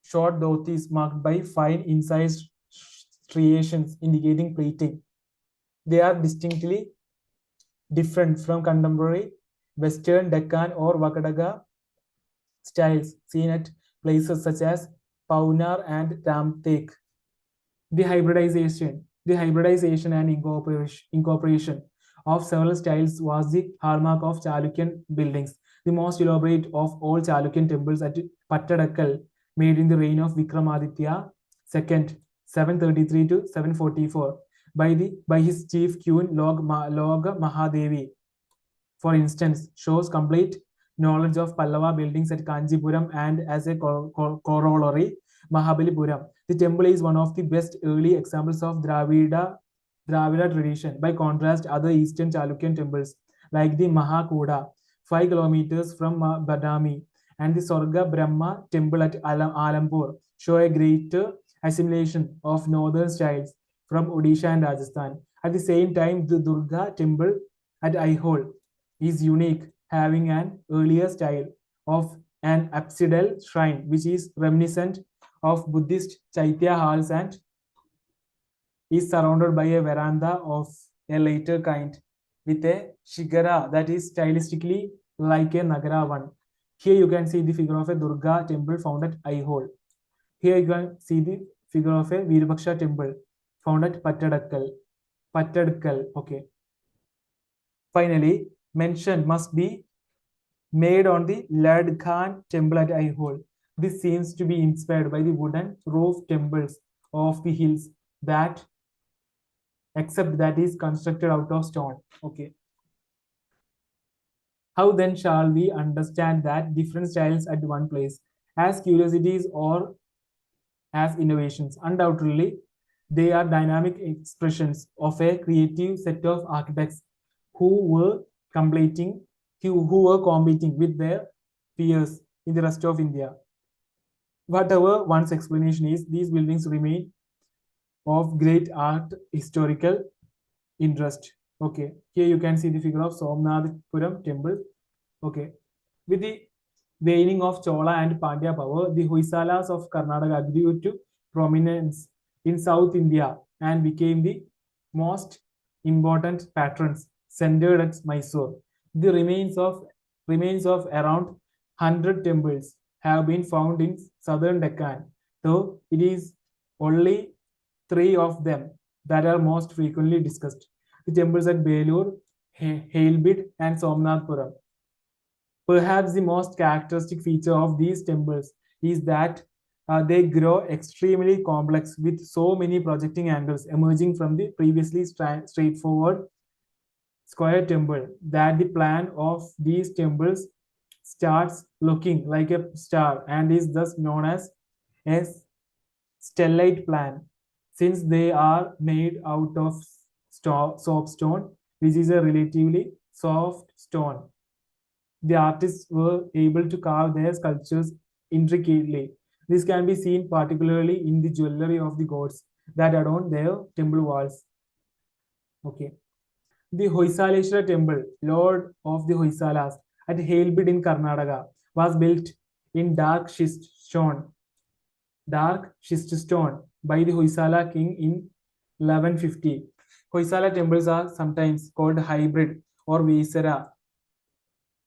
Speaker 1: short dhotis marked by fine incised striations indicating plating. They are distinctly different from contemporary Western Deccan or Vakadaga styles seen at places such as Paunar and Ramtek. The hybridization and incorporation of several styles was the hallmark of Chalukyan buildings. The most elaborate of all Chalukyan temples at Pattadakkal, made in the reign of Vikramaditya II, 733 to 744, by his chief queen Log Mahadevi, for instance, shows complete knowledge of Pallava buildings at Kanjipuram, and as a corollary, Mahabalipuram. The temple is one of the best early examples of Dravida tradition. By contrast, other Eastern Chalukyan temples like the Mahakuda, 5 kilometers from Badami, and the Sorga Brahma temple at Alampur show a greater assimilation of northern styles from Odisha and Rajasthan. At the same time, the Durga temple at Aihole is unique, having an earlier style of an apsidal shrine, which is reminiscent of Buddhist Chaitya halls and is surrounded by a veranda of a later kind with a shikara that is stylistically like a Nagara one. Here you can see the figure of a Durga temple found at Aihole. Here you can see the figure of a Virupaksha temple found at Pattadakkal. Okay. Finally, mention must be made on the Lad Khan temple at Aihole. This seems to be inspired by the wooden roof temples of the hills that, except that is constructed out of stone. Okay. How then shall we understand that different styles at one place as curiosities or as innovations? Undoubtedly, they are dynamic expressions of a creative set of architects who were competing with their peers in the rest of India. Whatever one's explanation is, these buildings remain of great art historical interest. Okay, here you can see the figure of Somnathpuram temple. Okay, with the waning of Chola and Pandya power, the Hoysalas of Karnataka grew to prominence in South India and became the most important patrons centered at Mysore. The remains of around 100 temples have been found in southern Deccan, though it is only 3 of them that are most frequently discussed. The temples at Belur, Halebid, and Somnathpuram. Perhaps the most characteristic feature of these temples is that they grow extremely complex with so many projecting angles emerging from the previously straightforward square temple that the plan of these temples starts looking like a star and is thus known as a stellate plan, since they are made out of soapstone, which is a relatively soft stone. The artists were able to carve their sculptures intricately. This can be seen particularly in the jewelry of the gods that adorn their temple walls. Okay. The Hoysaleshwara temple, Lord of the Hoysalas, at Halebid in Karnataka, was built in dark schist stone by the Hoysala king in 1150. Hoysala temples are sometimes called hybrid or Vaisara,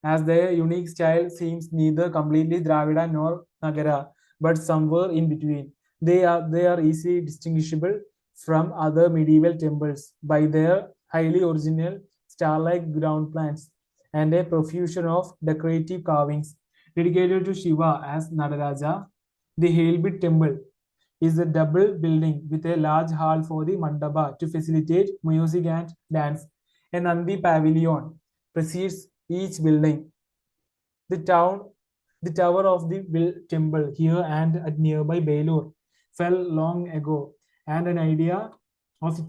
Speaker 1: as their unique style seems neither completely Dravida nor Nagara, but somewhere in between. They are easily distinguishable from other medieval temples by their highly original star-like ground plans and a profusion of decorative carvings dedicated to Shiva as Nadaraja. The Halebid temple is a double building with a large hall for the mandapa to facilitate music and dance. A Nandi pavilion precedes each building. The tower of the temple here and at nearby Belur fell long ago, and an idea of the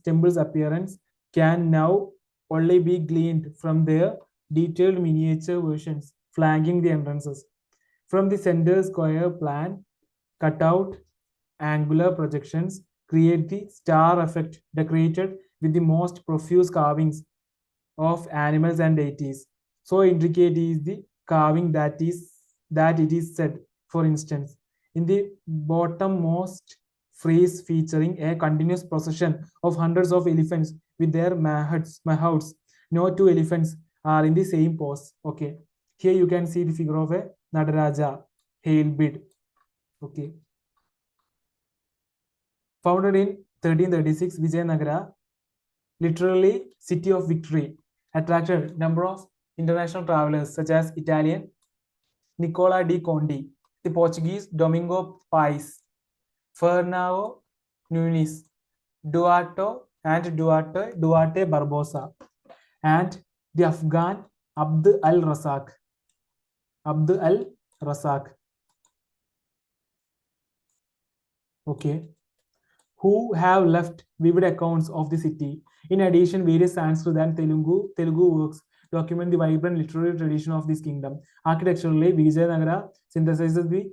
Speaker 1: temple's appearance can now only be gleaned from their detailed miniature versions flanking the entrances. From the center square plan, cutout angular projections create the star effect decorated with the most profuse carvings of animals and deities. So intricate is the carving that it is said, for instance, in the bottommost frieze featuring a continuous procession of hundreds of elephants with their mahouts. No two elephants are in the same pose. Okay. Here you can see the figure of a Nadaraja, hail bid. Okay. Founded in 1336, Vijayanagara, literally city of victory, attracted number of international travelers such as Italian Nicola di Conti, the Portuguese Domingo Paes, Fernão Nunes, Duarte Barbosa, and the Afghan Abd al-Razak. Okay, who have left vivid accounts of the city. In addition, various Sanskrit and Telugu works document the vibrant literary tradition of this kingdom. Architecturally, Vijayanagara synthesizes the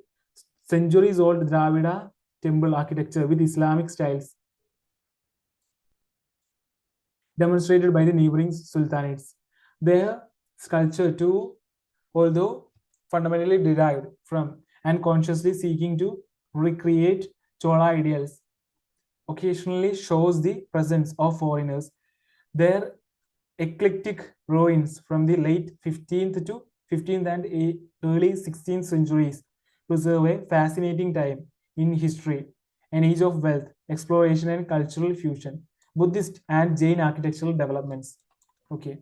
Speaker 1: centuries-old Dravida temple architecture with Islamic styles demonstrated by the neighboring sultanates. Their sculpture too, although fundamentally derived from and consciously seeking to recreate Chola ideals, occasionally shows the presence of foreigners. Their eclectic ruins from the late 15th and early 16th centuries preserve a fascinating time in history, an age of wealth, exploration, and cultural fusion, Buddhist and Jain architectural developments. Okay.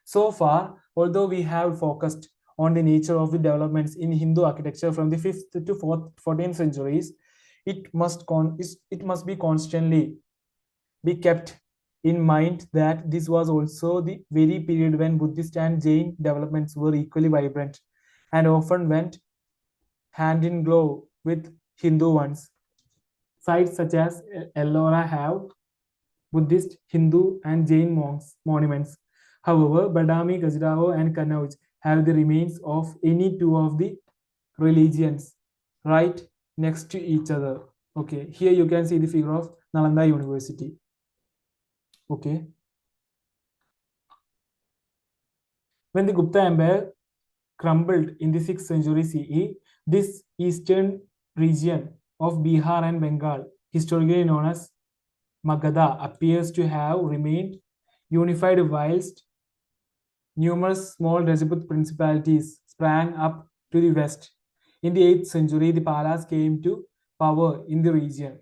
Speaker 1: So far, although we have focused on the nature of the developments in Hindu architecture from the 5th to 14th centuries, it must be constantly be kept in mind that this was also the very period when Buddhist and Jain developments were equally vibrant and often went hand in glove with Hindu ones. Sites such as Ellora have Buddhist, Hindu, and Jain monuments. However, Badami, Khajuraho, and Kannauj have the remains of any two of the religions right next to each other. Okay, here you can see the figure of Nalanda University. Okay. When the Gupta Empire crumbled in the 6th century CE, this eastern region of Bihar and Bengal, historically known as Magadha, appears to have remained unified whilst numerous small Rajput principalities sprang up to the west. In the 8th century, the Palas came to power in the region.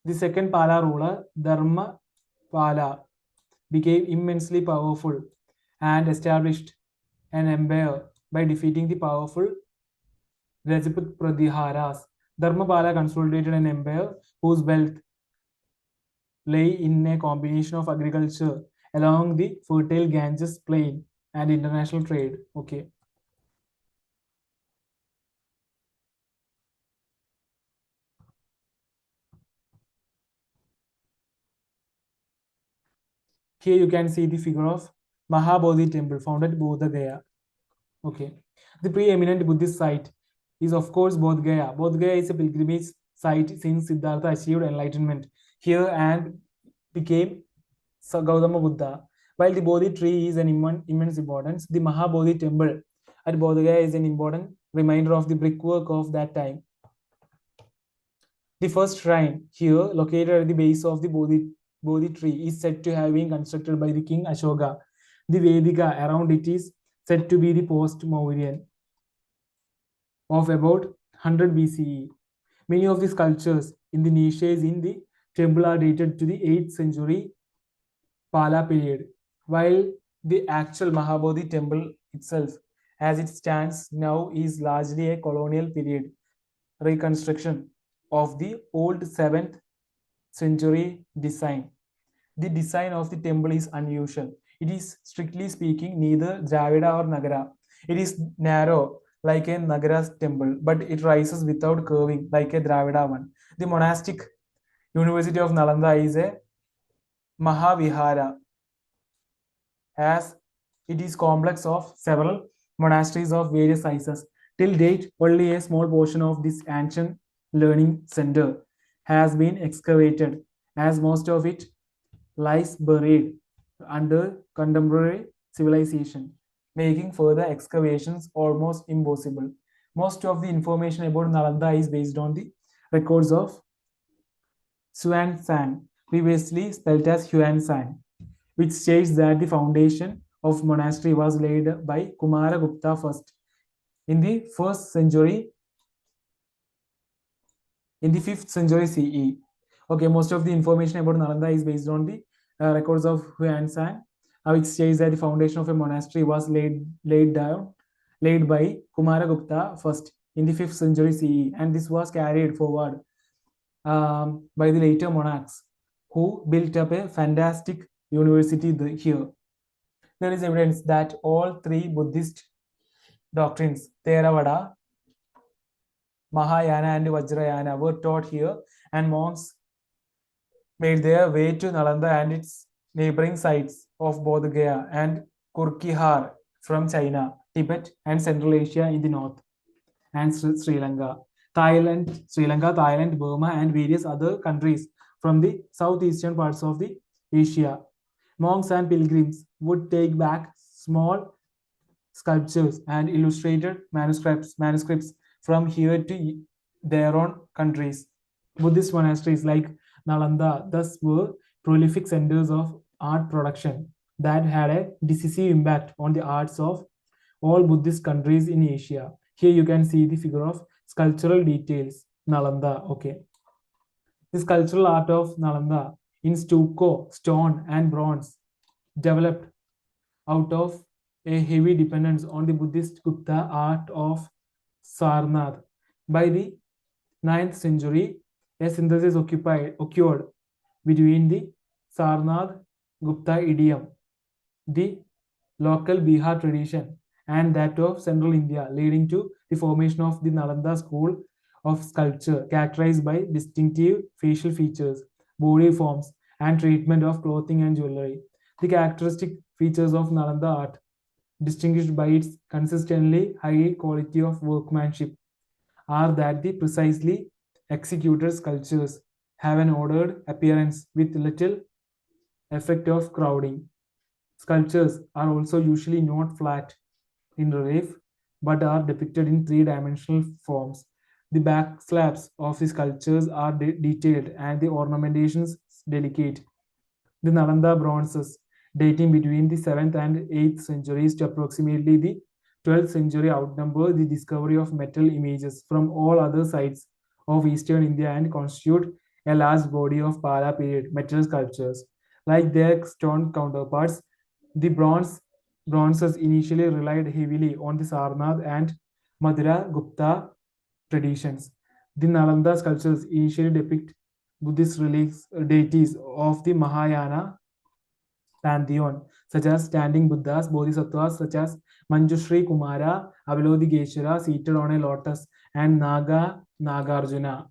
Speaker 1: The second Pala ruler, Dharmapala, became immensely powerful and established an empire by defeating the powerful Rajput Pratiharas. Dharmapala consolidated an empire whose wealth lay in a combination of agriculture along the fertile Ganges plain and international trade. Okay. Here you can see the figure of Mahabodhi temple found at Bodh Gaya. Okay. The preeminent Buddhist site is of course Bodh Gaya. Bodh Gaya is a pilgrimage site since Siddhartha achieved enlightenment here and became Gautama Buddha. While the Bodhi tree is an immense importance, the Mahabodhi temple at Bodh Gaya is an important reminder of the brickwork of that time. The first shrine here, located at the base of the Bodhi tree, is said to have been constructed by the king Ashoka. The Vedika around it is said to be the Post-Mauryan of about 100 BCE. Many of the sculptures in the niches in the temple are dated to the 8th century Pala period, while the actual Mahabodhi temple itself, as it stands now, is largely a colonial period reconstruction of the old 7th century design. The design of the temple is unusual. It is, strictly speaking, neither Dravida or Nagara. It is narrow like a Nagara's temple, but it rises without curving like a Dravida one. The monastic University of Nalanda is a Mahavihara, as it is complex of several monasteries of various sizes. Till date, only a small portion of this ancient learning center has been excavated, as most of it lies buried under contemporary civilization, making further excavations almost impossible. Most of the information about Nalanda is based on the records of Xuanzang, previously spelled as Huansang, which states that the foundation of monastery was laid by Kumaragupta first in the first century, in the 5th century CE. Okay, most of the information about Nalanda is based on the records of Huansang, which says that the foundation of a monastery was laid by Kumaragupta first in the 5th century CE, and this was carried forward by the later monarchs who built up a fantastic university here. There is evidence that all three Buddhist doctrines, Theravada, Mahayana, and Vajrayana, were taught here, and monks made their way to Nalanda and its neighboring sites of Bodh Gaya and Kurkihar from China, Tibet, and Central Asia in the north, and Sri Lanka, Thailand, Burma, and various other countries from the southeastern parts of the Asia. Monks and pilgrims would take back small sculptures and illustrated manuscripts from here to their own countries. Buddhist monasteries like Nalanda thus were prolific centers of art production that had a decisive impact on the arts of all Buddhist countries in Asia. Here you can see the figure of sculptural details, Nalanda. Okay. The sculptural art of Nalanda in stucco, stone, and bronze developed out of a heavy dependence on the Buddhist Gupta art of Sarnath. By the 9th century, a synthesis occurred between the Sarnath Gupta idiom, the local Bihar tradition, and that of central India, leading to the formation of the Nalanda school of sculpture, characterized by distinctive facial features, body forms, and treatment of clothing and jewelry. The characteristic features of Nalanda art, distinguished by its consistently high quality of workmanship, are that the precisely executed sculptures have an ordered appearance with little effect of crowding. Sculptures are also usually not flat in relief, but are depicted in three-dimensional forms. The back slabs of the sculptures are detailed and the ornamentations delicate. The Nalanda bronzes, dating between the 7th and 8th centuries to approximately the 12th century, outnumber the discovery of metal images from all other sites of eastern India and constitute a large body of Pala period metal sculptures. Like their stone counterparts, the bronzes initially relied heavily on the Sarnath and Madhura Gupta traditions. The Nalanda sculptures initially depict Buddhist relics, deities of the Mahayana pantheon, such as standing Buddhas, Bodhisattvas, such as Manjushri Kumara, Avalokiteshvara seated on a lotus, and Nagarjuna.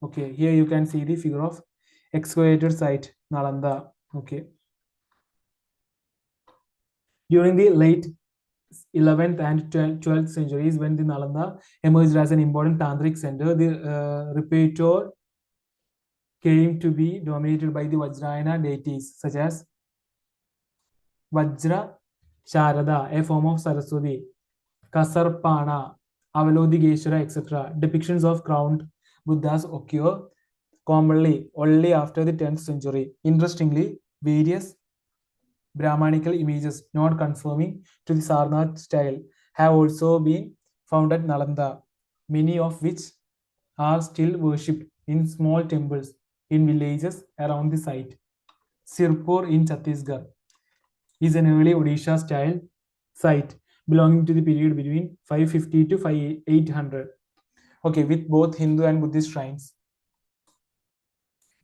Speaker 1: Okay, here you can see the figure of excavated site, Nalanda. Okay. During the late 11th and 12th centuries, when the Nalanda emerged as an important tantric center, the repertoire came to be dominated by the Vajrayana deities, such as Vajra Sharada, a form of Saraswati, Kasarpana, Avalokiteshvara, etc. Depictions of crowned Buddhas occur commonly only after the 10th century. Interestingly, various Brahmanical images not conforming to the Sarnath style have also been found at Nalanda, many of which are still worshipped in small temples in villages around the site. Sirpur in Chhattisgarh is an early Odisha style site belonging to the period between 550 to 800. Okay, with both Hindu and Buddhist shrines.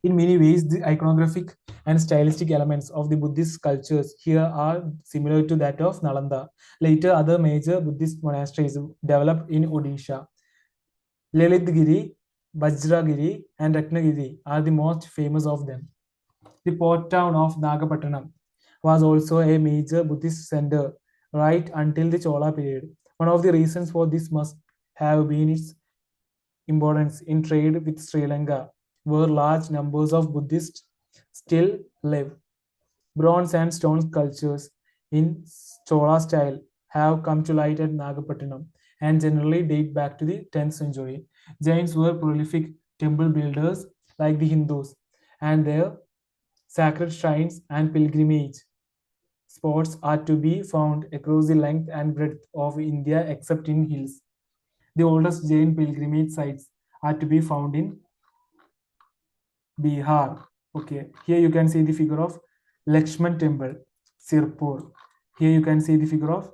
Speaker 1: In many ways, the iconographic and stylistic elements of the Buddhist sculptures here are similar to that of Nalanda. Later, other major Buddhist monasteries developed in Odisha. Lalitgiri Vajragiri, and Ratnagiri are the most famous of them. The port town of Nagapattinam was also a major Buddhist center right until the Chola period. One of the reasons for this must have been its importance in trade with Sri Lanka, where large numbers of Buddhists still live. Bronze and stone sculptures in Chola style have come to light at Nagapattinam and generally date back to the 10th century. Jains were prolific temple builders like the Hindus, and their sacred shrines and pilgrimage spots are to be found across the length and breadth of India except in hills. The oldest Jain pilgrimage sites are to be found in Bihar. Okay, here you can see the figure of Lakshman Temple, Sirpur. Here you can see the figure of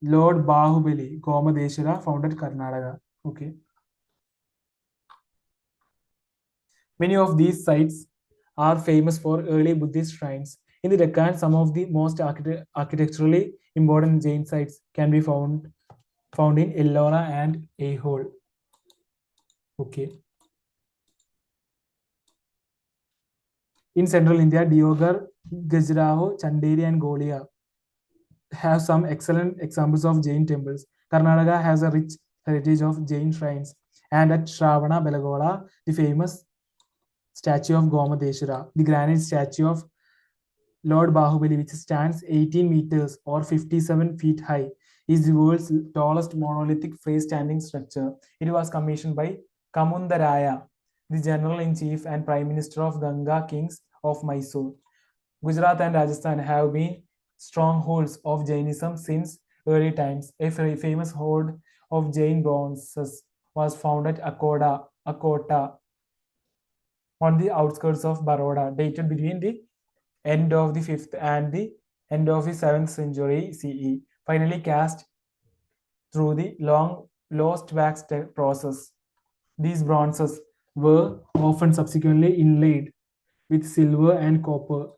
Speaker 1: Lord Bahubali, Gomadeshwara, found at Karnataka. Okay, many of these sites are famous for early Buddhist shrines. In the Deccan, some of the most architecturally important Jain sites can be found in Ellora and Aihole. Okay. In central India, Diogar, Gajraho, Chanderi, and Golia have some excellent examples of Jain temples. Karnataka has a rich heritage of Jain shrines. And at Shravana Belagola, the famous statue of Gomadeshwara, the granite statue of Lord Bahubali, which stands 18 meters or 57 feet high, is the world's tallest monolithic freestanding structure. It was commissioned by Kamundaraya, the General in Chief and Prime Minister of Ganga Kings of Mysore. Gujarat and Rajasthan have been strongholds of Jainism since early times. A famous hoard of Jain bronzes was found at Akota, on the outskirts of Baroda, dated between the end of the 5th and the end of the 7th century CE, finally cast through the long lost wax process. These bronzes were often subsequently inlaid with silver and copper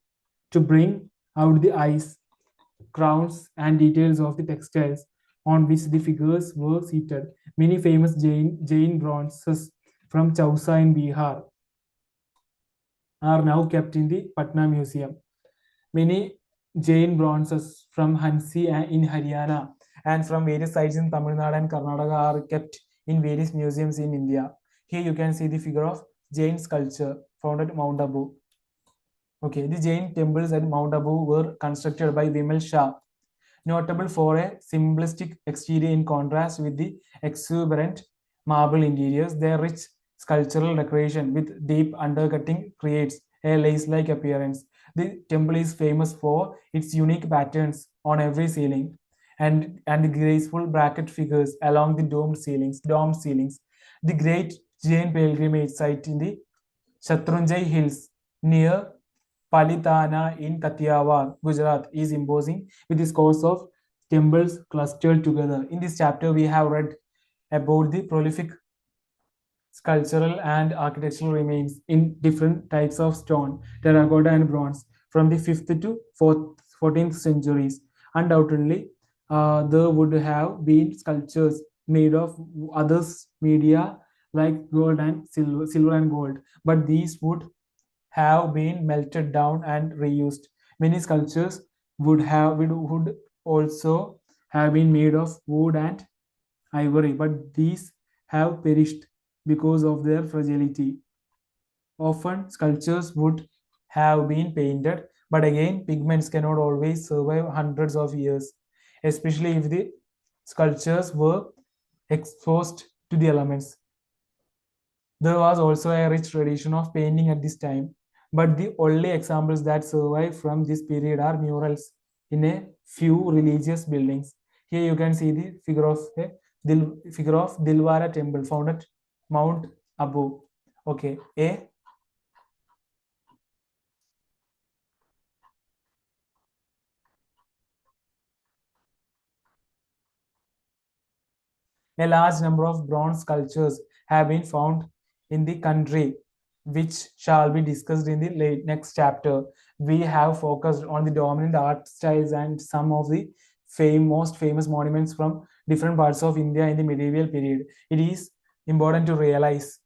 Speaker 1: to bring out the eyes, crowns, and details of the textiles on which the figures were seated. Many famous Jain bronzes from Chausa in Bihar are now kept in the Patna Museum. Many Jain bronzes from Hansi in Haryana and from various sites in Tamil Nadu and Karnataka are kept in various museums in India. Here you can see the figure of Jain sculpture found at Mount Abu. Okay, the Jain temples at Mount Abu were constructed by Vimal Shah, notable for a simplistic exterior in contrast with the exuberant marble interiors. Their rich sculptural decoration with deep undercutting creates a lace-like appearance. The temple is famous for its unique patterns on every ceiling and the graceful bracket figures along the domed ceilings. The great Jain pilgrimage site in the Shatrunjay Hills near Palitana in Kathiawar, Gujarat, is imposing with the scores of temples clustered together. In this chapter, we have read about the prolific sculptural and architectural remains in different types of stone, terracotta, and bronze from the 5th to 14th centuries. Undoubtedly, there would have been sculptures made of others media like gold and silver and gold, but these would have been melted down and reused. Many sculptures would also have been made of wood and ivory, but these have perished because of their fragility. Often sculptures would have been painted, but again pigments cannot always survive hundreds of years, especially if the sculptures were exposed to the elements. There was also a rich tradition of painting at this time, but the only examples that survive from this period are murals in a few religious buildings. Here you can see the figure of Dilwara temple found at Mount Abu. Okay, a large number of bronze sculptures have been found in the country, which shall be discussed in the next chapter. We have focused on the dominant art styles and some of the most famous monuments from different parts of India in the medieval period. It is important to realize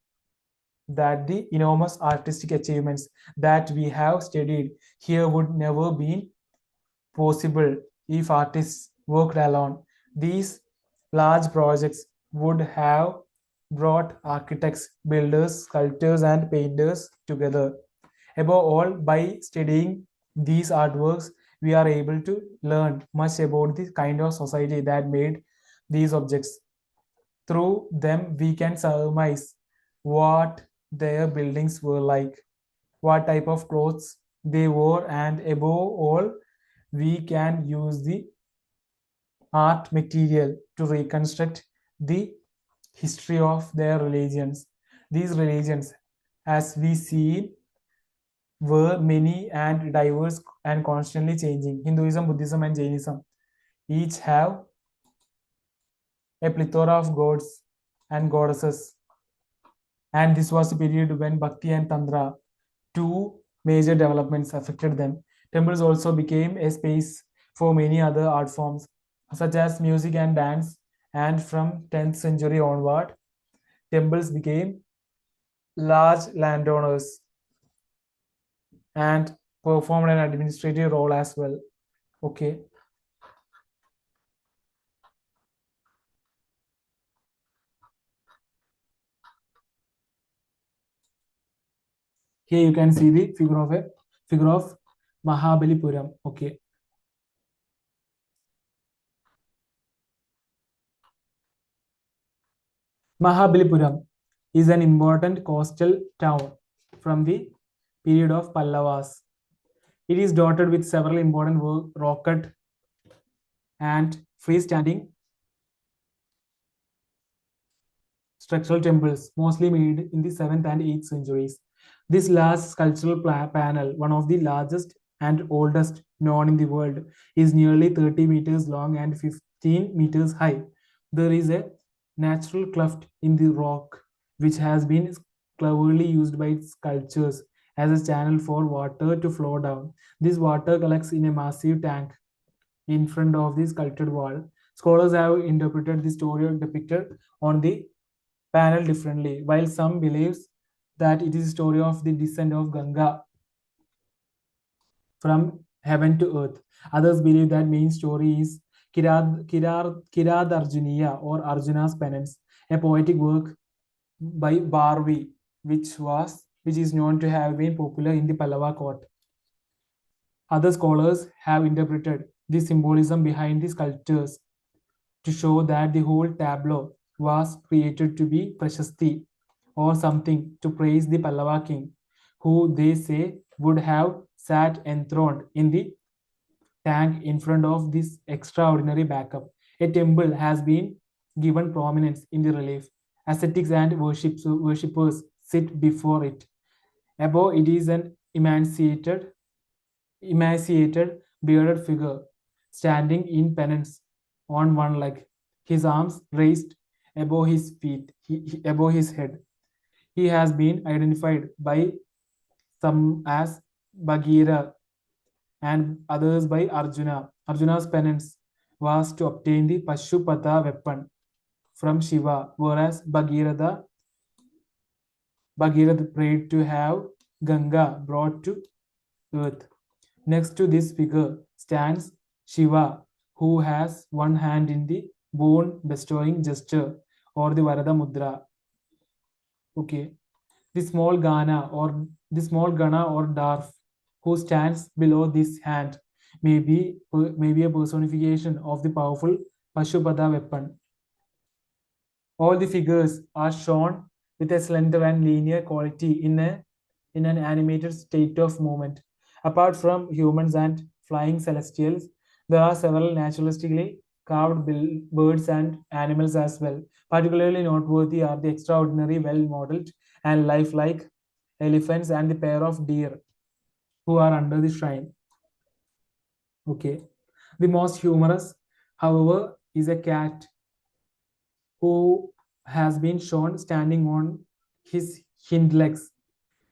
Speaker 1: that the enormous artistic achievements that we have studied here would never be possible if artists worked alone. These large projects would have brought architects, builders, sculptors, and painters together. Above all, by studying these artworks, we are able to learn much about the kind of society that made these objects. Through them, we can surmise what their buildings were like, what type of clothes they wore, and above all, we can use the art material to reconstruct the history of their religions. These religions, as we see, were many and diverse and constantly changing. Hinduism, Buddhism, and Jainism each have a plethora of gods and goddesses. And this was the period when Bhakti and Tantra, two major developments, affected them. Temples also became a space for many other art forms, such as music and dance. And from 10th century onward, temples became large landowners and performed an administrative role as well. Okay. Here you can see the figure of Mahabalipuram. Okay. Mahabalipuram is an important coastal town from the period of Pallavas. It is dotted with several important rocket and freestanding structural temples, mostly made in the 7th and 8th centuries. This large sculptural panel, one of the largest and oldest known in the world, is nearly 30 meters long and 15 meters high. There is a natural cleft in the rock, which has been cleverly used by sculptors as a channel for water to flow down. This water collects in a massive tank in front of the sculpted wall. Scholars have interpreted the story depicted on the panel differently. While some believes that it is a story of the descent of Ganga from heaven to earth, others believe that main story is Kiradarjuniya or Arjuna's Penance, a poetic work by Barvi, which is known to have been popular in the Pallava court. Other scholars have interpreted the symbolism behind the sculptures to show that the whole tableau was created to be prashasti or something to praise the Pallava king, who they say would have sat enthroned in the tank in front of this extraordinary backup. A temple has been given prominence in the relief. Ascetics and worshippers sit before it. Above it is an emaciated, bearded figure standing in penance on one leg, his arms raised above his feet, above his head. He has been identified by some as Bagheera and others by Arjuna. Arjuna's penance was to obtain the Pashupata weapon from Shiva, whereas Bhagirath prayed to have Ganga brought to earth. Next to this figure stands Shiva, who has one hand in the bone bestowing gesture or the Varada Mudra. Okay. The small Gana or Dwarf who stands below this hand may be a personification of the powerful Pashupada weapon. All the figures are shown with a slender and linear quality in an animated state of movement. Apart from humans and flying celestials, there are several naturalistically carved birds and animals as well. Particularly noteworthy are the extraordinary, well modeled, and lifelike elephants and the pair of deer who are under the shrine. Okay. The most humorous, however, is a cat who has been shown standing on his hind legs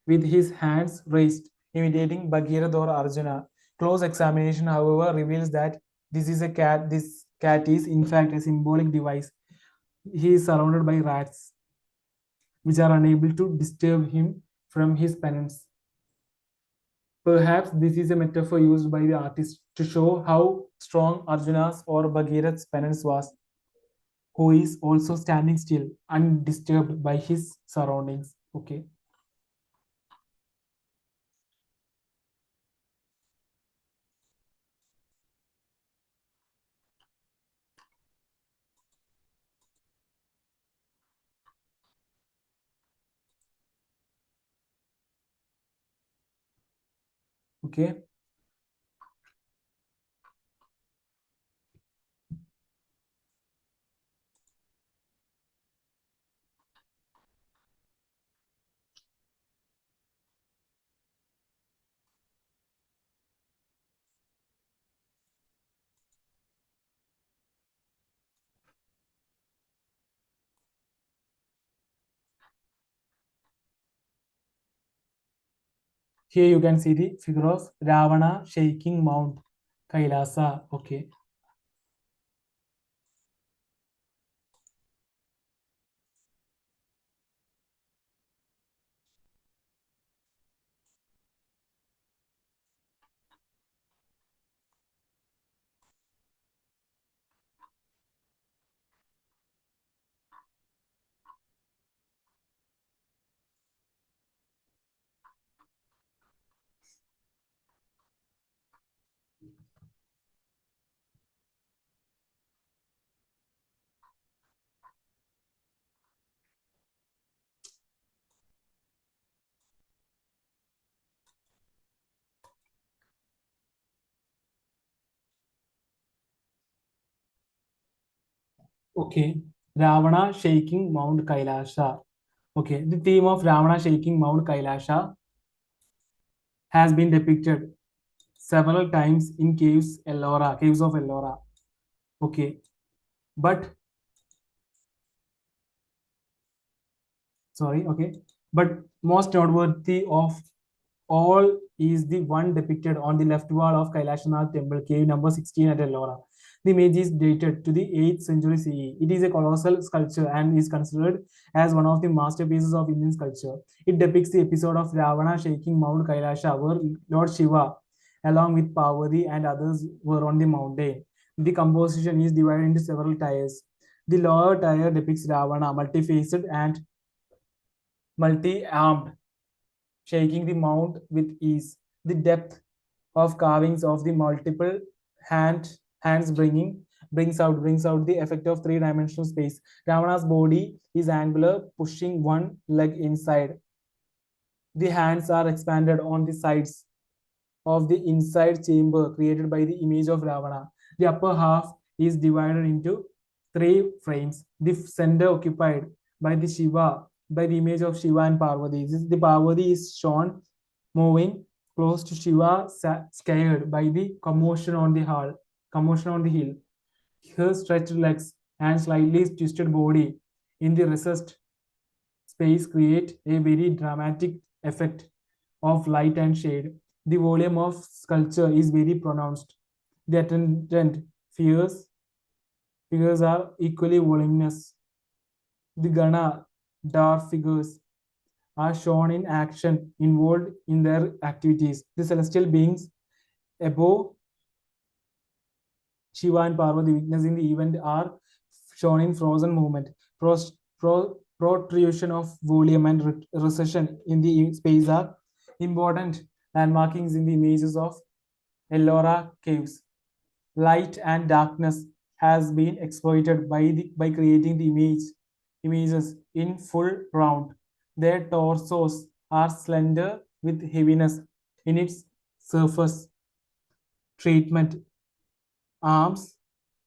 Speaker 1: with his hands raised, imitating Bhagirath or Arjuna. Close examination, however, reveals that this is a cat. This cat is, in fact, a symbolic device. He is surrounded by rats. which are unable to disturb him from his penance. Perhaps this is a metaphor used by the artist to show how strong Arjuna's or Bhagirath's penance was, who is also standing still, undisturbed by his surroundings. Okay. Okay. Here you can see the figure of Ravana shaking Mount Kailasa. Okay. Okay. Ravana shaking Mount Kailasha. Okay. The theme of Ravana shaking Mount Kailasha has been depicted several times in caves of Ellora. Okay. But sorry, okay. But most noteworthy of all is the one depicted on the left wall of Kailashanath Temple, cave number 16 at Ellora. The image is dated to the 8th century CE. It is a colossal sculpture and is considered as one of the masterpieces of Indian sculpture. It depicts the episode of Ravana shaking Mount Kailasha, where Lord Shiva, along with Parvati and others, were on the mountain. The composition is divided into several tiers. The lower tier depicts Ravana, multi-faced and multi-armed, shaking the mount with ease. The depth of carvings of the multiple hands brings out the effect of three-dimensional space. Ravana's body is angular, pushing one leg inside. The hands are expanded on the sides of the inside chamber created by the image of Ravana. The upper half is divided into three frames. The center occupied by the image of Shiva and Parvati. The Parvati is shown moving close to Shiva, scared by the commotion on the hill. Her stretched legs and slightly twisted body in the recessed space create a very dramatic effect of light and shade. The volume of sculpture is very pronounced. The attendant figures are equally voluminous. The Gana dark figures are shown in action, involved in their activities. The celestial beings above Shiva and Parvati witnessing the event are shown in frozen movement. Protrusion of volume and recession in the space are important landmarkings in the images of Ellora caves. Light and darkness has been exploited by creating the images in full round. Their torsos are slender with heaviness in its surface treatment. Arms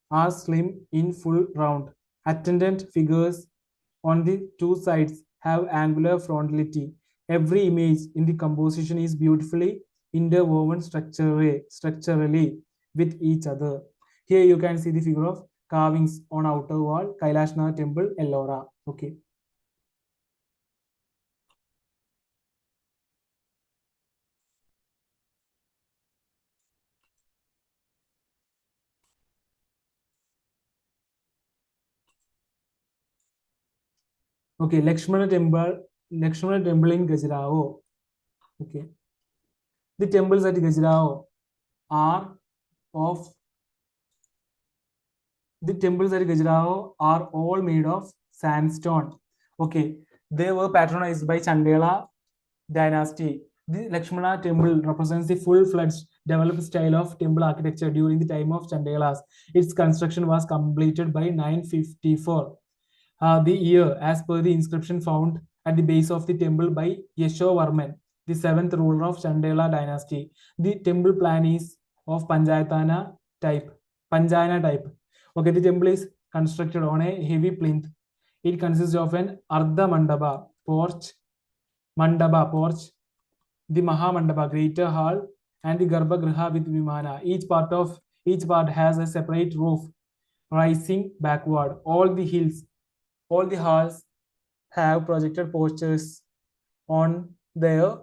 Speaker 1: are slim in full round. Attendant figures on the two sides have angular frontality. Every image in the composition is beautifully interwoven structurally with each other. Here you can see the figure of carvings on outer wall, Kailashnath temple, Ellora. Okay. Okay, Lakshmana temple in Gajrao. Okay, the temples at Gajrao are of the temples at Gajrao are all made of sandstone. Okay, they were patronized by Chandela dynasty. The Lakshmana temple represents the full-fledged developed style of temple architecture during the time of Chandelas. Its construction was completed by 954. The year, as per the inscription found at the base of the temple by Yeshovarman, the seventh ruler of Chandela dynasty. The temple plan is of Panjayatana type. Panjayana type. Okay, the temple is constructed on a heavy plinth. It consists of an Ardha Mandapa porch, the Mahamandapa, greater hall, and the Garbhagriha with Vimana. Each part has a separate roof rising backward. All the halls have projected posters on their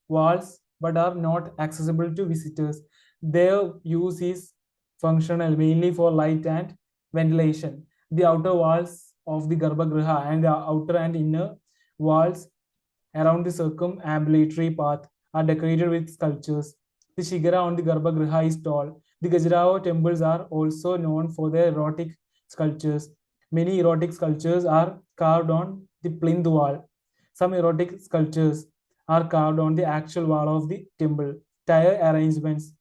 Speaker 1: walls but are not accessible to visitors. Their use is functional mainly for light and ventilation. The outer walls of the Garbhagriha and the outer and inner walls around the circumambulatory path are decorated with sculptures. The Shigara on the Garbhagriha is tall. The Gajrao temples are also known for their erotic sculptures. Many erotic sculptures are carved on the plinth wall. Some erotic sculptures are carved on the actual wall of the temple. Tier arrangements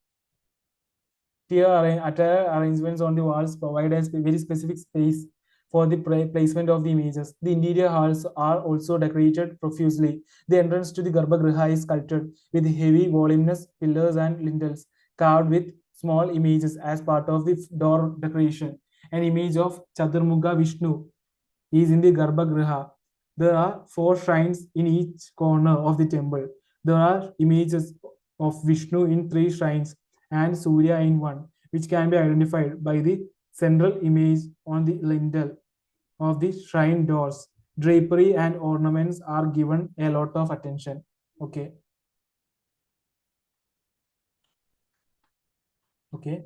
Speaker 1: attire arrangements on the walls provide a very specific space for the placement of the images. The interior halls are also decorated profusely. The entrance to the Garbhagriha is sculpted with heavy voluminous pillars and lintels carved with small images as part of the door decoration. An image of Chaturmukha Vishnu is in the Garbhagriha. There are four shrines in each corner of the temple. There are images of Vishnu in three shrines and Surya in one, which can be identified by the central image on the lintel of the shrine doors. Drapery and ornaments are given a lot of attention. Okay. Okay.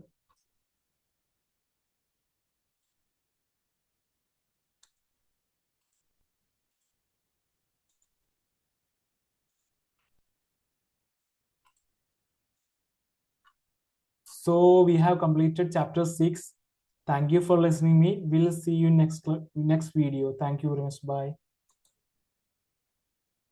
Speaker 1: So we have completed chapter 6. Thank you for listening me. We'll see you next video. Thank you very much. Bye.